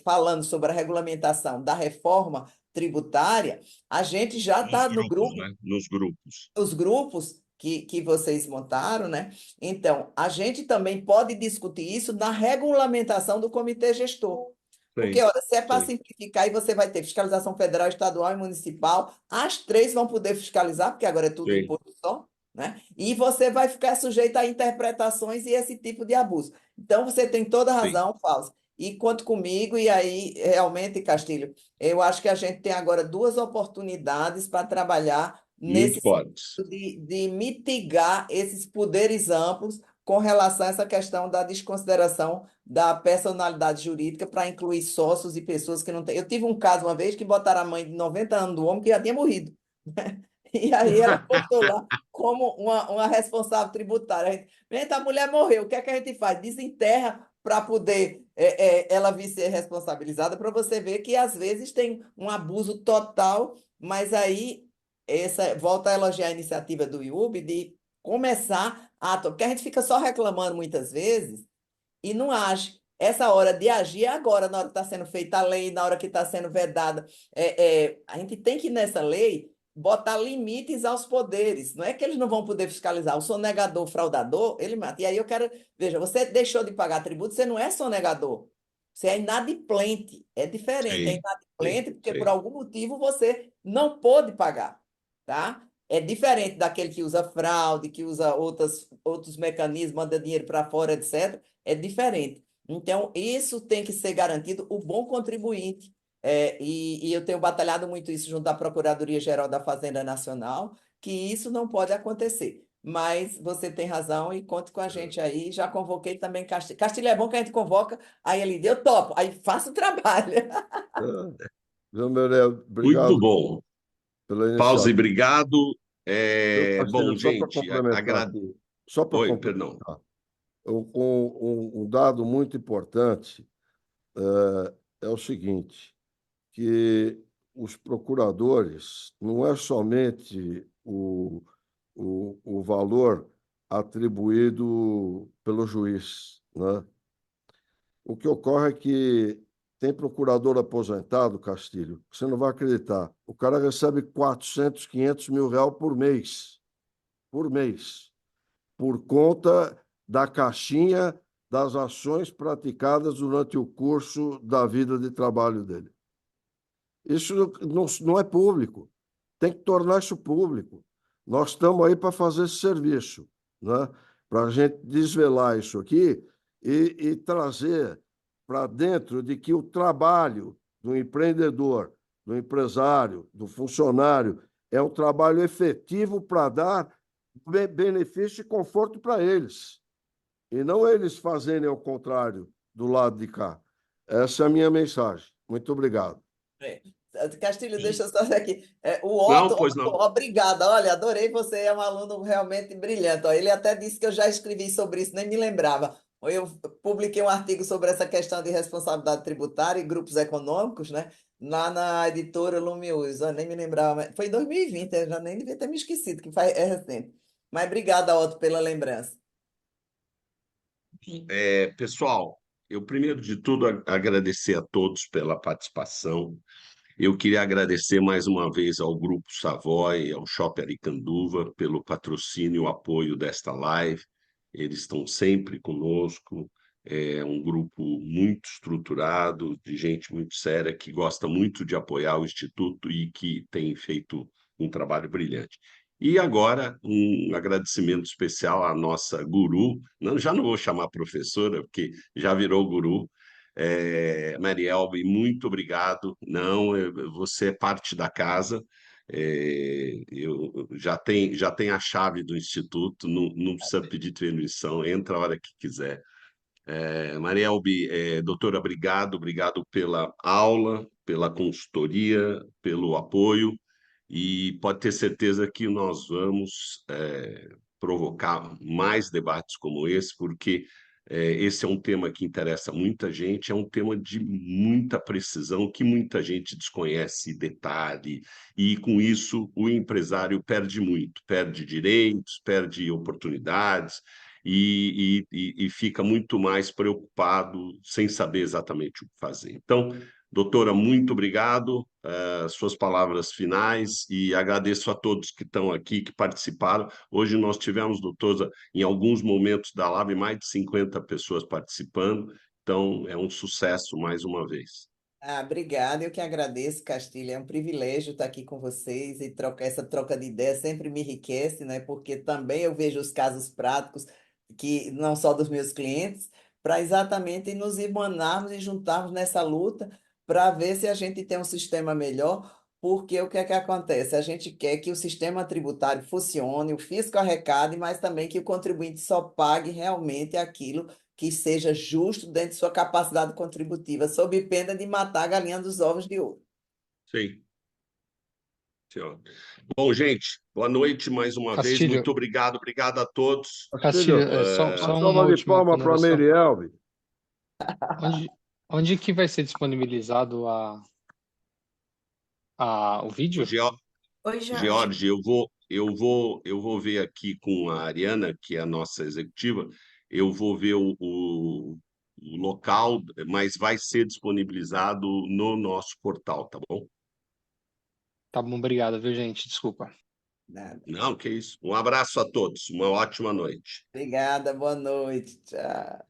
falando sobre a regulamentação da reforma tributária, a gente já está no grupo, né? Nos grupos. os grupos que vocês montaram, né? Então, a gente também pode discutir isso na regulamentação do comitê gestor. Porque, Sim, olha, se é para sim, simplificar, aí você vai ter fiscalização federal, estadual e municipal, as três vão poder fiscalizar, porque agora é tudo um sim, imposto só, né? E você vai ficar sujeito a interpretações e esse tipo de abuso. Então, você tem toda a sim. razão, Fausto. E conte comigo, e aí, realmente, Castilho, eu acho que a gente tem agora duas oportunidades para trabalhar Muito nesse fortes. de mitigar esses poderes amplos com relação a essa questão da desconsideração da personalidade jurídica para incluir sócios e pessoas que não têm. Eu tive um caso uma vez que botaram a mãe de 90 anos do homem que já tinha morrido. E aí ela botou lá como uma responsável tributária. A mulher morreu, o que é que a gente faz? Desenterra para poder ela vir ser responsabilizada, para você ver que às vezes tem um abuso total, mas aí volta a elogiar a iniciativa do IUB de começar a... Porque a gente fica só reclamando muitas vezes e não age. Essa hora de agir é agora, na hora que está sendo feita a lei, na hora que está sendo vedada. A gente tem que, nessa lei, botar limites aos poderes. Não é que eles não vão poder fiscalizar. O sonegador, o fraudador, ele mata. E aí eu quero... Veja, você deixou de pagar tributo, você não é sonegador. Você é inadimplente. É diferente. É Sim, sim, inadimplente porque, por sim. algum motivo, você não pôde pagar. Tá? É diferente daquele que usa fraude, que usa outros mecanismos, manda dinheiro para fora, etc. É diferente. Então, isso tem que ser garantido o bom contribuinte. E eu tenho batalhado muito isso junto à Procuradoria-Geral da Fazenda Nacional, que isso não pode acontecer. Mas você tem razão e conte com a gente aí. Já convoquei também Castilho. Castilho é bom que a gente convoca, aí ele deu topo, aí faça o trabalho. João Meré, Muito obrigado bom. pela Pause, iniciativa. obrigado. Eu, Bom, Castilho, só para gente, complementar aqui, só para Oi, perdão. complementar, um dado muito importante é o seguinte, que os procuradores não é somente o valor atribuído pelo juiz, né? O que ocorre é que tem procurador aposentado, Castilho, você não vai acreditar. O cara recebe 400, 500 mil reais por mês, por conta da caixinha das ações praticadas durante o curso da vida de trabalho dele. Isso não é público. Tem que tornar isso público. Nós estamos aí para fazer esse serviço, né? Para a gente desvelar isso aqui e trazer para dentro de que o trabalho do empreendedor, do empresário, do funcionário, é um trabalho efetivo para dar benefício e conforto para eles. E não eles fazerem o contrário do lado de cá. Essa é a minha mensagem. Muito obrigado. Castilho, deixa eu só ver aqui. O Não, Otto, pois não. obrigada. Olha, adorei você, é um aluno realmente brilhante. Ó, ele até disse que eu já escrevi sobre isso, nem me lembrava. Eu publiquei um artigo sobre essa questão de responsabilidade tributária e grupos econômicos, né? Lá na editora Lumius, eu nem me lembrava. Foi em 2020, eu já nem devia ter me esquecido, que é recente. Mas obrigada, Otto, pela lembrança. Pessoal, eu primeiro de tudo agradecer a todos pela participação. Eu queria agradecer mais uma vez ao Grupo Savoy, ao Shopping Aricanduva, pelo patrocínio e o apoio desta live. Eles estão sempre conosco. É um grupo muito estruturado, de gente muito séria, que gosta muito de apoiar o Instituto e que tem feito um trabalho brilhante. E agora, um agradecimento especial à nossa guru, não, já não vou chamar professora, porque já virou guru, Marielbe, muito obrigado. Não, você é parte da casa. Eu já tem a chave do Instituto, não precisa pedir permissão, entra a hora que quiser. Marielbe, doutora, obrigado pela aula, pela consultoria, pelo apoio, e pode ter certeza que nós vamos provocar mais debates como esse, porque esse é um tema que interessa muita gente, é um tema de muita precisão, que muita gente desconhece detalhe, e com isso o empresário perde muito, perde direitos, perde oportunidades, e fica muito mais preocupado sem saber exatamente o que fazer. Então, doutora, muito obrigado, suas palavras finais, e agradeço a todos que estão aqui, que participaram. Hoje nós tivemos, doutora, em alguns momentos da live, mais de 50 pessoas participando, então é um sucesso mais uma vez. Obrigada, eu que agradeço, Castilho. É um privilégio estar aqui com vocês e essa troca de ideias sempre me enriquece, né? Porque também eu vejo os casos práticos, que não só dos meus clientes, para exatamente nos irmanarmos e juntarmos nessa luta para ver se a gente tem um sistema melhor, porque o que é que acontece? A gente quer que o sistema tributário funcione, o fisco arrecade, mas também que o contribuinte só pague realmente aquilo que seja justo dentro de sua capacidade contributiva, sob pena de matar a galinha dos ovos de ouro. Sim. Senhor. Bom, gente, boa noite mais uma vez. Castilho, Muito obrigado a todos. Castilho, só Uma uma salva de última palmas para a ponderação. Marielbe. Onde que vai ser disponibilizado o vídeo? Oi, Jorge. George, eu vou ver aqui com a Ariana, que é a nossa executiva, eu vou ver o local, mas vai ser disponibilizado no nosso portal, tá bom? Tá bom, obrigado, viu, gente? Desculpa. Nada. Não, que isso. Um abraço a todos, uma ótima noite. Obrigada, boa noite. Tchau.